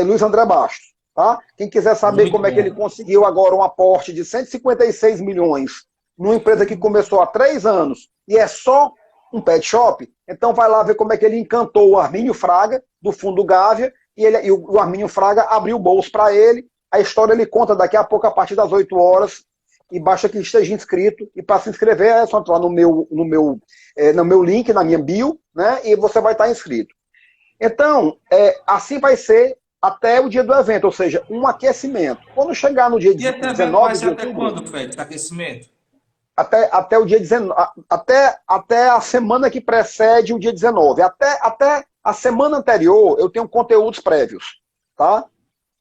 Luiz André Bastos. Tá? Quem quiser saber Muito como é que bom. ele conseguiu agora um aporte de 156 milhões numa empresa que começou há 3 anos e é só um pet shop, então vai lá ver como é que ele encantou o Armínio Fraga, do Fundo Gávea, e o Armínio Fraga abriu o bolso para ele. A história ele conta daqui a pouco, a partir das 8 horas, e basta que esteja inscrito. E para se inscrever é só entrar no meu link, na minha bio, né, e você vai estar inscrito. Então, assim vai ser até o dia do evento, ou seja, um aquecimento. Quando chegar no dia E esse evento 19 vai de ser até outubro, quando, Fred, esse aquecimento? até o dia 19, até a semana que precede o dia 19. Até a semana anterior eu tenho conteúdos prévios, tá?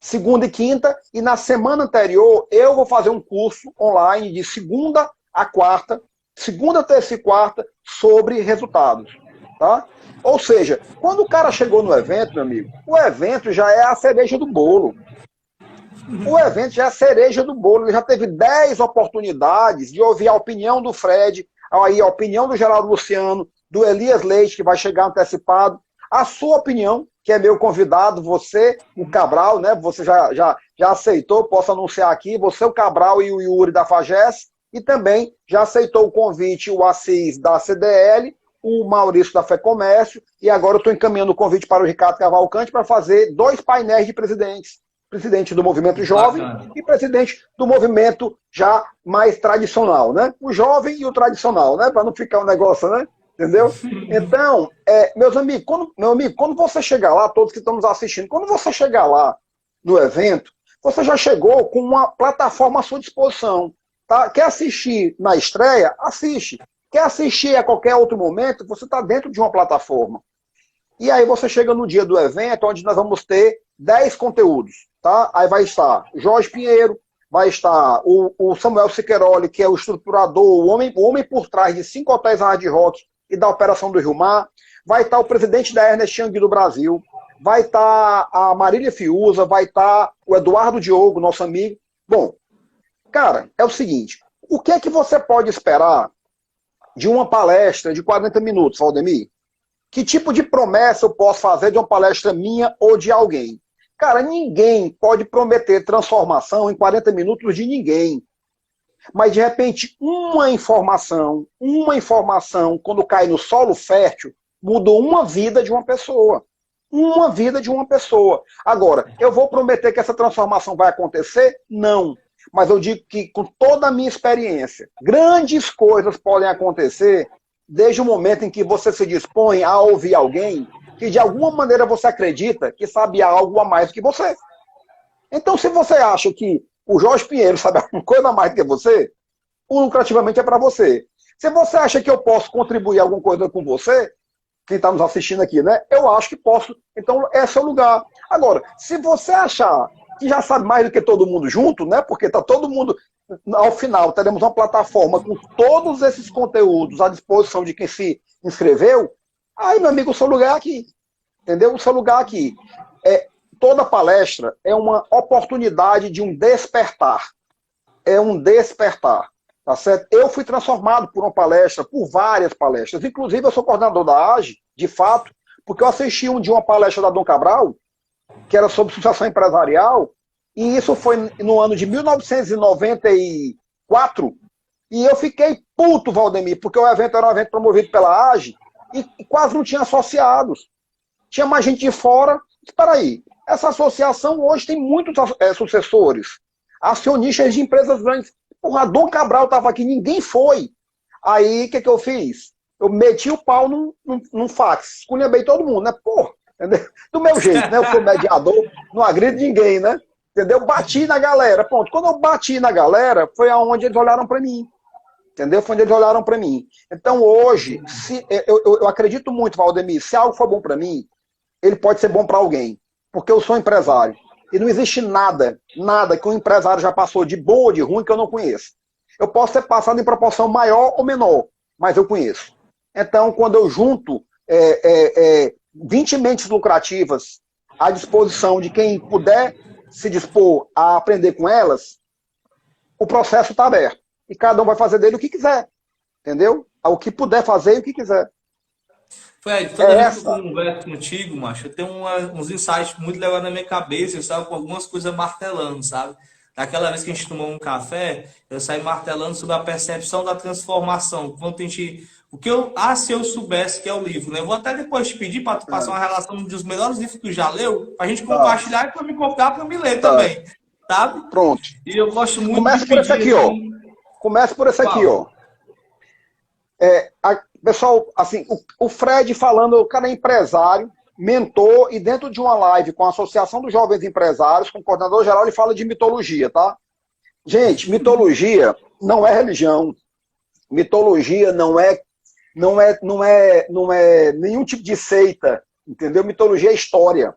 Segunda e quinta, e na semana anterior eu vou fazer um curso online de segunda a quarta, segunda, terça e quarta, sobre resultados, tá? Ou seja, quando o cara chegou no evento, meu amigo, o evento já é a cereja do bolo. O evento já é a cereja do bolo. Ele já teve 10 oportunidades de ouvir a opinião do Fred, aí a opinião do Geraldo Luciano, do Elias Leite, que vai chegar antecipado, a sua opinião, que é meu convidado, você, o Cabral, né? Você já aceitou, posso anunciar aqui, você, o Cabral e o Yuri da FAGES, e também já aceitou o convite o Assis da CDL, o Maurício da FEComércio, e agora eu estou encaminhando o convite para o Ricardo Cavalcante para fazer 2 painéis de presidentes. Presidente do movimento jovem e presidente do movimento já mais tradicional, né? O jovem e o tradicional, né? Para não ficar um negócio, né? Entendeu? Então, meus amigos, quando você chegar lá, todos que estão nos assistindo, quando você chegar lá no evento, você já chegou com uma plataforma à sua disposição. Tá? Quer assistir na estreia? Assiste. Quer assistir a qualquer outro momento? Você está dentro de uma plataforma. E aí você chega no dia do evento, onde nós vamos ter 10 conteúdos. Tá? Aí vai estar Jorge Pinheiro, vai estar o Samuel Siqueiroli, que é o estruturador, o homem por trás de 5 hotéis hard rock e da Operação do Rio Mar, vai estar o presidente da Ernest Young do Brasil, vai estar a Marília Fiuza, vai estar o Eduardo Diogo, nosso amigo. Bom, cara, é o seguinte, o que é que você pode esperar de uma palestra de 40 minutos, Valdemir? Que tipo de promessa eu posso fazer de uma palestra minha ou de alguém? Cara, ninguém pode prometer transformação em 40 minutos de ninguém. Mas, de repente, uma informação, quando cai no solo fértil, mudou uma vida de uma pessoa. Uma vida de uma pessoa. Agora, eu vou prometer que essa transformação vai acontecer? Não. Mas eu digo que, com toda a minha experiência, grandes coisas podem acontecer desde o momento em que você se dispõe a ouvir alguém que de alguma maneira você acredita que sabe algo a mais do que você. Então, se você acha que o Jorge Pinheiro sabe alguma coisa a mais do que você, o Lucrativamente é para você. Se você acha que eu posso contribuir alguma coisa com você, quem está nos assistindo aqui, né? Eu acho que posso. Então, esse é o lugar. Agora, se você achar que já sabe mais do que todo mundo junto, né? Porque está todo mundo... Ao final, teremos uma plataforma com todos esses conteúdos à disposição de quem se inscreveu. Aí, meu amigo, o seu lugar é aqui. Entendeu? O seu lugar é aqui. Toda palestra é uma oportunidade de um despertar. É um despertar. Tá certo? Eu fui transformado por uma palestra, por várias palestras. Inclusive, eu sou coordenador da AGE, de fato, Porque eu assisti um dia uma palestra da Dom Cabral, que era sobre sucessão empresarial, e isso foi no ano de 1994, e eu fiquei puto, Valdemir, porque o evento era um evento promovido pela AGE, e quase não tinha associados. Tinha mais gente de fora. Espera aí, essa associação hoje tem muitos sucessores, acionistas de empresas grandes. Porra, Dom Cabral estava aqui, ninguém foi. Aí, o que eu fiz? Eu meti o pau num fax, esculhambei todo mundo, né? Porra, entendeu? Do meu jeito, né? Eu sou mediador, não agrido ninguém, né? Entendeu? Bati na galera, ponto. Quando eu bati na galera, foi aonde eles olharam para mim. Entendeu? Foi onde eles olharam para mim. Então, hoje, eu acredito muito, Valdemir, se algo for bom para mim, ele pode ser bom para alguém. Porque eu sou empresário. E não existe nada que um empresário já passou de bom ou de ruim que eu não conheço. Eu posso ter passado em proporção maior ou menor, mas eu conheço. Então, quando eu junto 20 mentes lucrativas à disposição de quem puder se dispor a aprender com elas, o processo está aberto. E cada um vai fazer dele o que quiser. Entendeu? O que puder fazer e o que quiser. Fred, toda vez que eu converso contigo, macho, eu tenho uns insights muito legais na minha cabeça, eu saio com algumas coisas martelando, sabe? Daquela vez que a gente tomou um café, eu saí martelando sobre a percepção da transformação. Quanto a gente, se eu soubesse que é o livro, né? Eu vou até depois te pedir para tu passar uma relação dos melhores livros que tu já leu, para a gente compartilhar e para me comprar para me ler também, sabe? Pronto. E eu gosto muito Começa por esse aqui, ó. Começa por esse aqui, ó. Pessoal, assim, o Fred falando, o cara é empresário, mentor, e dentro de uma live com a Associação dos Jovens Empresários, com o coordenador geral, ele fala de mitologia, tá? Gente, mitologia não é religião. Mitologia não é nenhum tipo de seita, entendeu? Mitologia é história.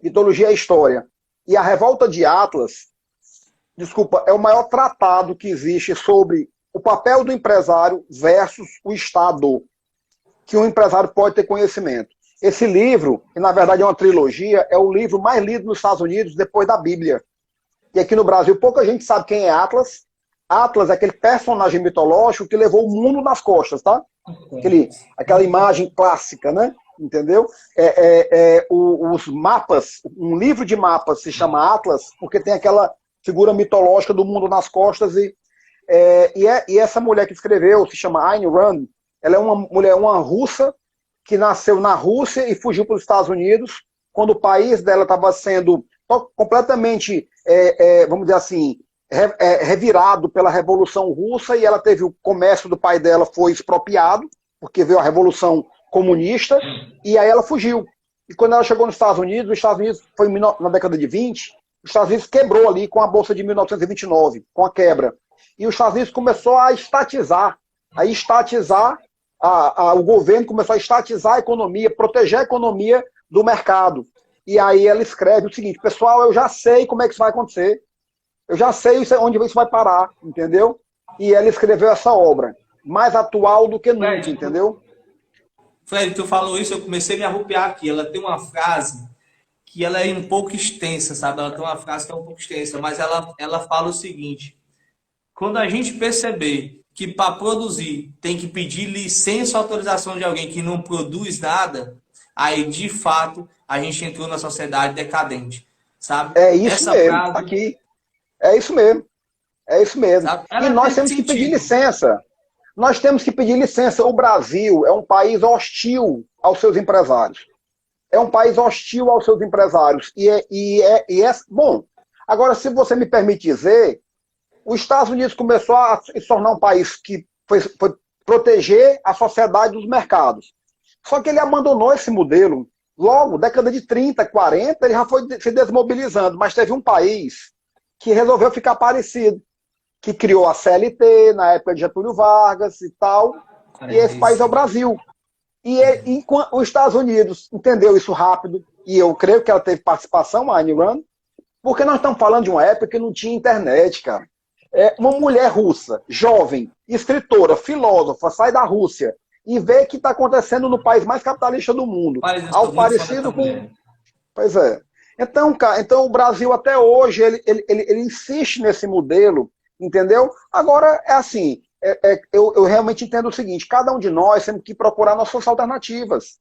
Mitologia é história. E a Revolta de Atlas, desculpa, é o maior tratado que existe sobre o papel do empresário versus o Estado, que um empresário pode ter conhecimento. Esse livro, que na verdade é uma trilogia, é o livro mais lido nos Estados Unidos depois da Bíblia. E aqui no Brasil, pouca gente sabe quem é Atlas. Atlas é aquele personagem mitológico que levou o mundo nas costas, tá? Aquela imagem clássica, né? Entendeu? Os mapas, um livro de mapas se chama Atlas, porque tem aquela figura mitológica do mundo nas costas, e essa mulher que escreveu se chama Ayn Rand. Ela é uma russa que nasceu na Rússia e fugiu para os Estados Unidos quando o país dela estava sendo completamente, vamos dizer assim, revirado pela Revolução Russa, e ela teve o comércio do pai dela foi expropriado, porque veio a Revolução Comunista, e aí ela fugiu. E quando ela chegou nos Estados Unidos foi na década de 20, os Estados Unidos quebrou ali com a Bolsa de 1929, com a quebra. E os Estados Unidos começou a estatizar. O governo começou a estatizar a economia, proteger a economia do mercado. E aí ela escreve o seguinte: pessoal, eu já sei como é que isso vai acontecer. Eu já sei onde isso vai parar, entendeu? E ela escreveu essa obra, mais atual do que nunca, entendeu? Fred, tu falou isso, eu comecei a me arrupiar aqui. Ela tem uma frase que ela é um pouco extensa, sabe? Ela tem uma frase que é um pouco extensa, mas ela fala o seguinte: quando a gente perceber que para produzir tem que pedir licença ou autorização de alguém que não produz nada, aí de fato a gente entrou na sociedade decadente, sabe? É isso mesmo, frase... aqui. É isso mesmo. É isso mesmo. E nós temos que pedir licença. Nós temos que pedir licença. O Brasil é um país hostil aos seus empresários. É um país hostil aos seus empresários. Bom, agora, se você me permite dizer, os Estados Unidos começou a se tornar um país que foi proteger a sociedade dos mercados. Só que ele abandonou esse modelo. Logo, década de 30, 40, ele já foi se desmobilizando. Mas teve um país que resolveu ficar parecido, que criou a CLT na época de Getúlio Vargas e tal. E esse país é o Brasil. E os Estados Unidos entendeu isso rápido, e eu creio que ela teve participação, a Ayn Rand, porque nós estamos falando de uma época que não tinha internet, cara. Uma mulher russa, jovem, escritora, filósofa, sai da Rússia e vê o que está acontecendo no país mais capitalista do mundo. Algo parecido com... Pois é. Então, cara, o Brasil até hoje, ele insiste nesse modelo, entendeu? Agora, é assim, eu realmente entendo o seguinte: cada um de nós temos que procurar nossas alternativas.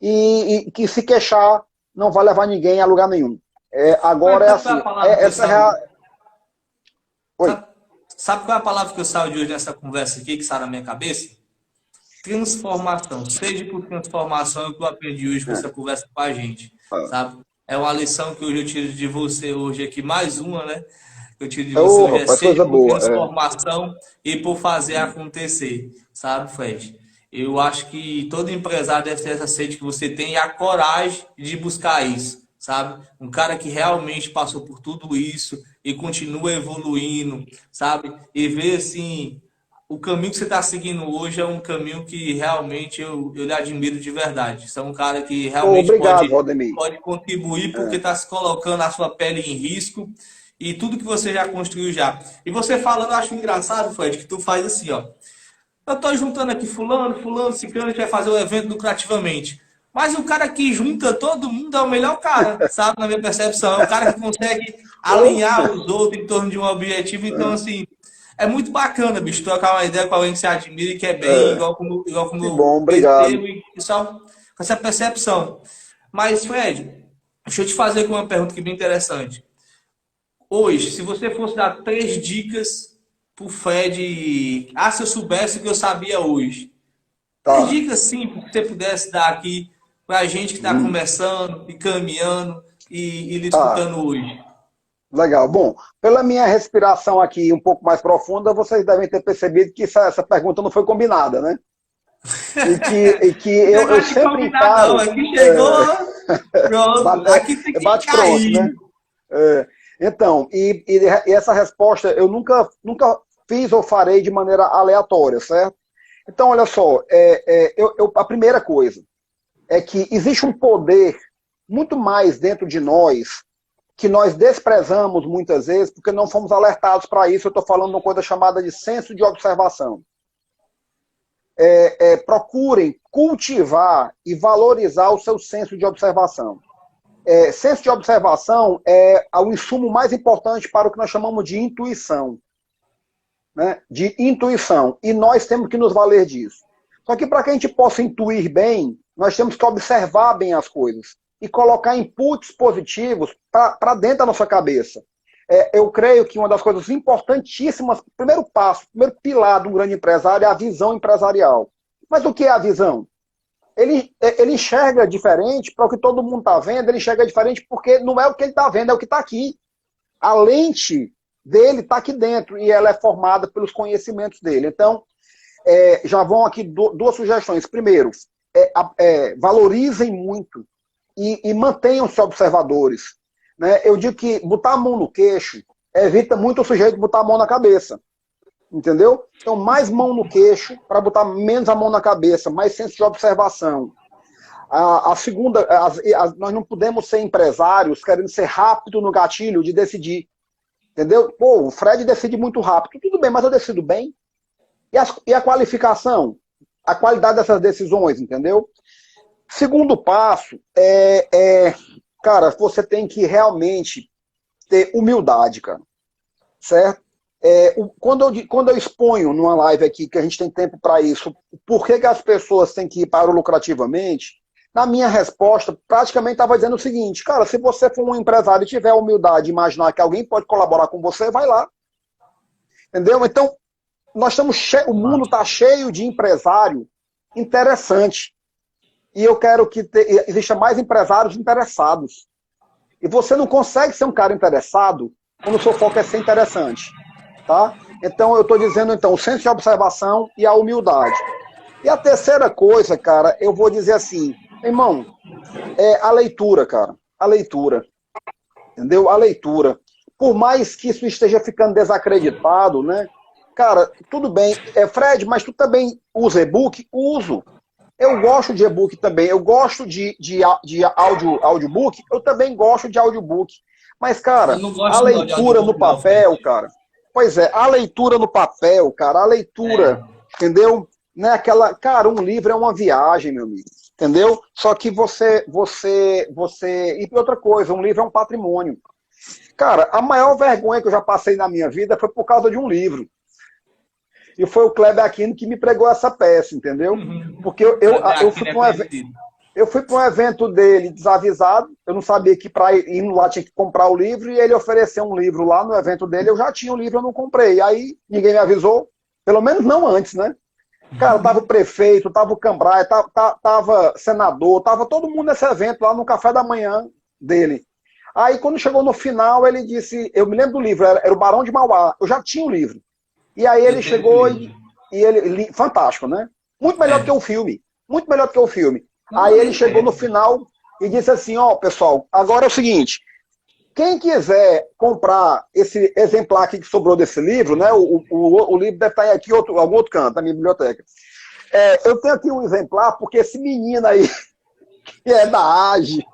e que se queixar não vai levar ninguém a lugar nenhum. Agora Mas sabe assim, qual é a palavra que eu essa é a... salvo? Oi. Sabe, sabe qual é a palavra que eu salvo de hoje nessa conversa aqui, que está na minha cabeça? Transformação. Seja por transformação, é o que eu aprendi hoje com essa conversa com a gente, sabe? É uma lição que hoje eu tiro de você hoje aqui, mais uma, né? Que eu tiro de você Ô, hoje é rapaz, seja coisa por boa. transformação e por fazer acontecer, sabe, Fred? Eu acho que todo empresário deve ter essa sede que você tem e a coragem de buscar isso, sabe? Um cara que realmente passou por tudo isso e continua evoluindo, sabe? E ver assim o caminho que você está seguindo hoje é um caminho que realmente eu lhe admiro de verdade. Você é um cara que Ô, realmente obrigado, Valdemir. pode contribuir porque está se colocando a sua pele em risco e tudo que você já construiu já. E você falando, eu acho engraçado, Fred, que tu faz assim, ó. Eu tô juntando aqui fulano, ciclano, a gente vai fazer o evento lucrativamente. Mas o cara que junta todo mundo é o melhor cara, sabe? Na minha percepção. É o cara que consegue Ô, alinhar os outros em torno de um objetivo. Então, assim, é muito bacana, bicho, trocar uma ideia com alguém que você admira e que é bem, igual como que eu bom, obrigado. percebo e só com essa percepção. Mas, Fred, deixa eu te fazer aqui uma pergunta que é bem interessante. Hoje, se você fosse dar 3 dicas pro Fred, se eu soubesse o que eu sabia hoje. 3 dicas Tá. simples que você pudesse dar aqui pra gente que está Hum, começando e caminhando e lhe tá. escutando hoje. Legal. Bom, pela minha respiração aqui um pouco mais profunda, vocês devem ter percebido que essa pergunta não foi combinada, né? E que Não tem eu mais que sempre combinar, não. encaro. Aqui chegou, pronto. Aqui tem que Bate-pronto, cair. né? É, então, e essa resposta eu nunca fiz ou farei de maneira aleatória, certo? Então, olha só, a primeira coisa é que existe um poder muito mais dentro de nós que nós desprezamos muitas vezes porque não fomos alertados para isso. Eu estou falando de uma coisa chamada de senso de observação. Procurem cultivar e valorizar o seu senso de observação. Senso de observação é o insumo mais importante para o que nós chamamos de intuição. Né? De intuição. E nós temos que nos valer disso. Só que para que a gente possa intuir bem, nós temos que observar bem as coisas e colocar inputs positivos para dentro da nossa cabeça. Eu creio que uma das coisas importantíssimas, primeiro passo, primeiro pilar de um grande empresário é a visão empresarial. Mas o que é a visão? Ele enxerga diferente para o que todo mundo está vendo, ele enxerga diferente porque não é o que ele está vendo, é o que está aqui. A lente dele está aqui dentro e ela é formada pelos conhecimentos dele. Então, já vão aqui duas sugestões. Primeiro, valorizem muito e mantenham-se observadores. Né? Eu digo que botar a mão no queixo evita muito o sujeito botar a mão na cabeça. Entendeu? Então, mais mão no queixo para botar menos a mão na cabeça, mais senso de observação. A segunda, nós não podemos ser empresários querendo ser rápido no gatilho de decidir. Entendeu? Pô, o Fred decide muito rápido. Tudo bem, mas eu decido bem. E a qualificação? A qualidade dessas decisões, entendeu? Segundo passo cara, você tem que realmente ter humildade, cara. Certo? Quando eu exponho numa live aqui, que a gente tem tempo para isso, por que as pessoas têm que ir para o lucrativamente, na minha resposta, praticamente estava dizendo o seguinte, cara, se você for um empresário e tiver a humildade de imaginar que alguém pode colaborar com você, vai lá. Entendeu? Então, o mundo está cheio de empresário interessante. E eu quero que exista mais empresários interessados. E você não consegue ser um cara interessado quando o seu foco é ser interessante. Tá? Então, eu estou dizendo, o senso de observação e a humildade. E a terceira coisa, cara, eu vou dizer assim, irmão, a leitura, cara. A leitura. Entendeu? A leitura. Por mais que isso esteja ficando desacreditado, né? Cara, tudo bem. Fred, mas tu também usa e-book? Uso. Eu gosto de e-book também. Eu gosto de audiobook. Eu também gosto de audiobook. Mas, Eu cara, não a gosto não de leitura no audiobook, não, Fred. papel, cara. Pois é, a leitura no papel, cara. A leitura, entendeu? Não é aquela... Cara, um livro é uma viagem, meu amigo. Entendeu? Só que você... E outra coisa, um livro é um patrimônio. Cara, a maior vergonha que eu já passei na minha vida foi por causa de um livro. E foi o Kleber Aquino que me pregou essa peça, entendeu? Porque eu fui para um evento. Eu fui para um evento dele desavisado, eu não sabia que para ir lá tinha que comprar o livro, e ele ofereceu um livro lá no evento dele, eu já tinha o livro, eu não comprei. Aí ninguém me avisou, pelo menos não antes, né? Cara, tava o prefeito, tava o Cambraia, tava senador, tava todo mundo nesse evento lá no café da manhã dele. Aí quando chegou no final, ele disse, eu me lembro do livro, era o Barão de Mauá, eu já tinha o livro. E aí ele Eu tenho esse chegou livro. e ele, fantástico, né? Muito melhor do que É. o filme, muito melhor do que o filme. Aí Não, ele chegou no é. final e disse assim, ó, pessoal, agora é o seguinte, quem quiser comprar esse exemplar aqui que sobrou desse livro, né? O livro deve estar aqui em algum outro canto, na minha biblioteca. Eu tenho aqui um exemplar, porque esse menino aí, que é da AGE,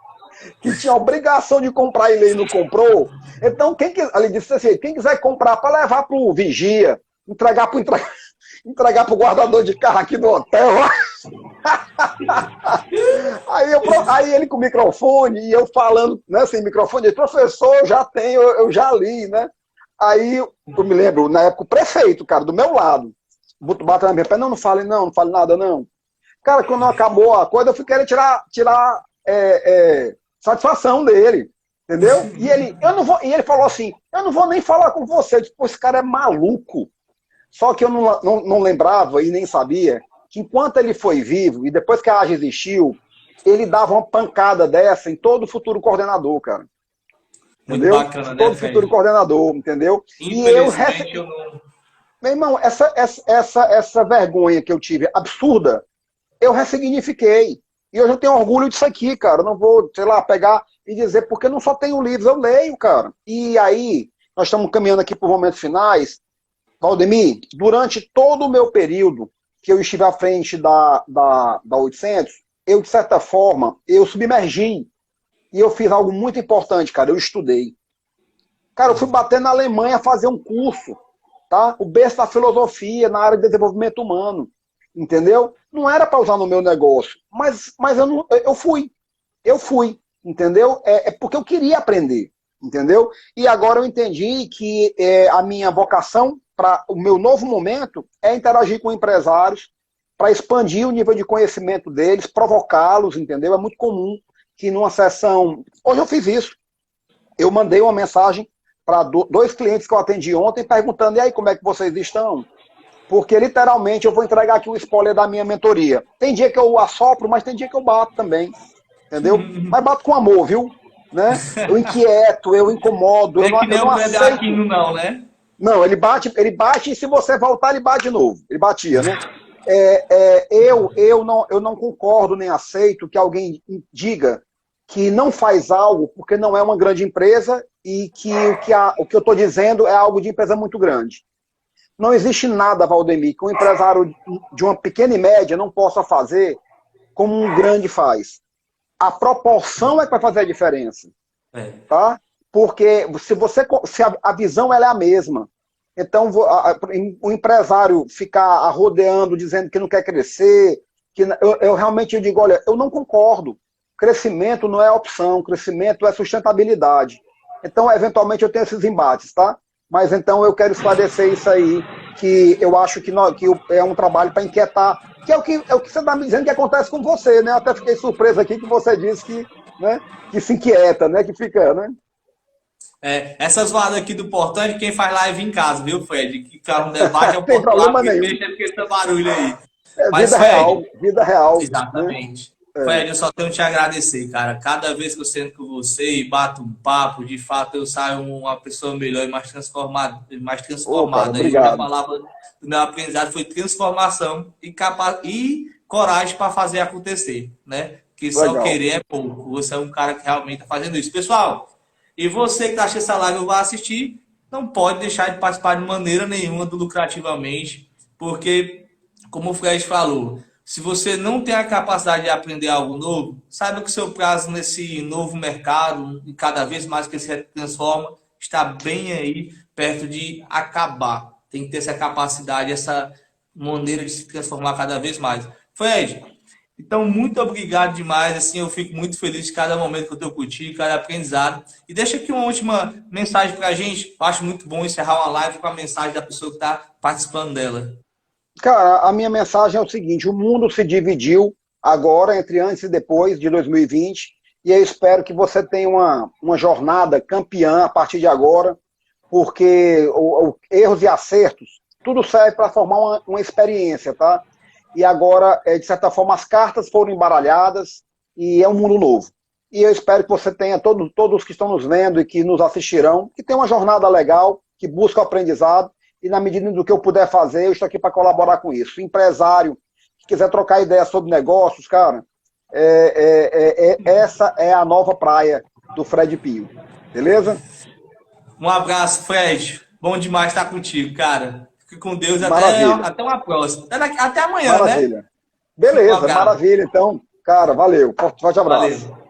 que tinha a obrigação de comprar ele não comprou. Então, ele disse assim, quem quiser comprar para levar para o vigia, entregar para o guardador de carro aqui do hotel. Aí ele com o microfone e eu falando, né, sem microfone, ele, professor, eu já tenho, eu já li, né? Aí eu me lembro, na época, o prefeito, cara, do meu lado, bateu na minha perna, não fale nada, não. Cara, quando acabou a coisa, eu fui querer tirar satisfação dele, entendeu? E ele falou assim, eu não vou nem falar com você. Eu disse, pô, esse cara é maluco. Só que eu não lembrava e nem sabia que enquanto ele foi vivo, e depois que a AGE existiu, ele dava uma pancada dessa em todo futuro coordenador, cara. Muito Entendeu? bacana, né, Todo futuro Fred? coordenador, entendeu? E eu, Infelizmente eu não. meu irmão, essa vergonha que eu tive, absurda, eu ressignifiquei. E hoje eu tenho orgulho disso aqui, cara. Eu não vou, sei lá, pegar e dizer, porque eu não só tenho livros, eu leio, cara. E aí, nós estamos caminhando aqui para os momentos finais. Valdemir, durante todo o meu período que eu estive à frente da 800, eu, de certa forma, eu submergi. E eu fiz algo muito importante, cara. Eu estudei. Cara, eu fui bater na Alemanha fazer um curso, tá? O berço da filosofia na área de desenvolvimento humano. Entendeu? Não era para usar no meu negócio, mas eu fui, entendeu? É porque eu queria aprender, entendeu? E agora eu entendi que a minha vocação para o meu novo momento é interagir com empresários para expandir o nível de conhecimento deles, provocá-los, entendeu? É muito comum que numa sessão... Hoje eu fiz isso. Eu mandei uma mensagem para dois clientes que eu atendi ontem perguntando, e aí, como é que vocês estão? Porque, literalmente, eu vou entregar aqui o spoiler da minha mentoria. Tem dia que eu assopro, mas tem dia que eu bato também. Entendeu? Mas bato com amor, viu? Né? Eu inquieto, eu incomodo, Não é que eu nem não o Fred aceito. Aquino, não, né? Não, ele bate e se você voltar, ele bate de novo. Ele batia, né? Eu não concordo nem aceito que alguém diga que não faz algo porque não é uma grande empresa e que o que eu estou dizendo é algo de empresa muito grande. Não existe nada, Valdemir, que um empresário de uma pequena e média não possa fazer como um grande faz. A proporção é que vai fazer a diferença, É. tá? Porque se a visão ela é a mesma, então o empresário ficar rodeando, dizendo que não quer crescer, que eu realmente digo, olha, eu não concordo. Crescimento não é opção, crescimento é sustentabilidade. Então, eventualmente, eu tenho esses embates, tá? Mas então eu quero esclarecer isso aí, que eu acho que é um trabalho para inquietar, que é o que você está me dizendo que acontece com você, né? Eu até fiquei surpreso aqui que você disse que, né, que se inquieta, né? Que fica, né? Essas vagas aqui do portão é de quem faz live em casa, viu, Fred? Que ficar um debate é o Tem portão lá problema porque nenhum. fecha porque esse barulho aí. É Mas, Fred, vida real, né? exatamente. Fred, eu só tenho que te agradecer, cara. Cada vez que eu sento com você e bato um papo, de fato eu saio uma pessoa melhor e mais transformada, mais Ô, cara, transformada. E hoje a obrigado. palavra do meu aprendizado foi transformação e coragem para fazer acontecer, né? Que só Legal. querer é pouco. Você é um cara que realmente está fazendo isso. Pessoal, e você que está achando essa live ou vai assistir, não pode deixar de participar de maneira nenhuma do Lucrativamente, porque, como o Fred falou, se você não tem a capacidade de aprender algo novo, saiba que o seu prazo nesse novo mercado, e cada vez mais que ele se transforma, está bem aí, perto de acabar. Tem que ter essa capacidade, essa maneira de se transformar cada vez mais. Fred, então muito obrigado demais. Assim, eu fico muito feliz de cada momento que eu estou contigo, cada aprendizado. E deixa aqui uma última mensagem para a gente. Eu acho muito bom encerrar uma live com a mensagem da pessoa que está participando dela. Cara, a minha mensagem é o seguinte: o mundo se dividiu agora, entre antes e depois de 2020, e eu espero que você tenha uma jornada campeã a partir de agora, porque erros e acertos, tudo serve para formar uma experiência, tá? E agora, de certa forma, as cartas foram embaralhadas e é um mundo novo. E eu espero que você tenha, todos que estão nos vendo e que nos assistirão, que tenha uma jornada legal, que busque o aprendizado, e na medida do que eu puder fazer, eu estou aqui para colaborar com isso. Empresário, que quiser trocar ideias sobre negócios, cara, essa é a nova praia do Fred Pio. Beleza? Um abraço, Fred. Bom demais estar contigo, cara. Fique com Deus. Até uma próxima. Até amanhã, maravilha. né? Beleza, maravilha. Então, cara, valeu. Forte abraço. Valeu.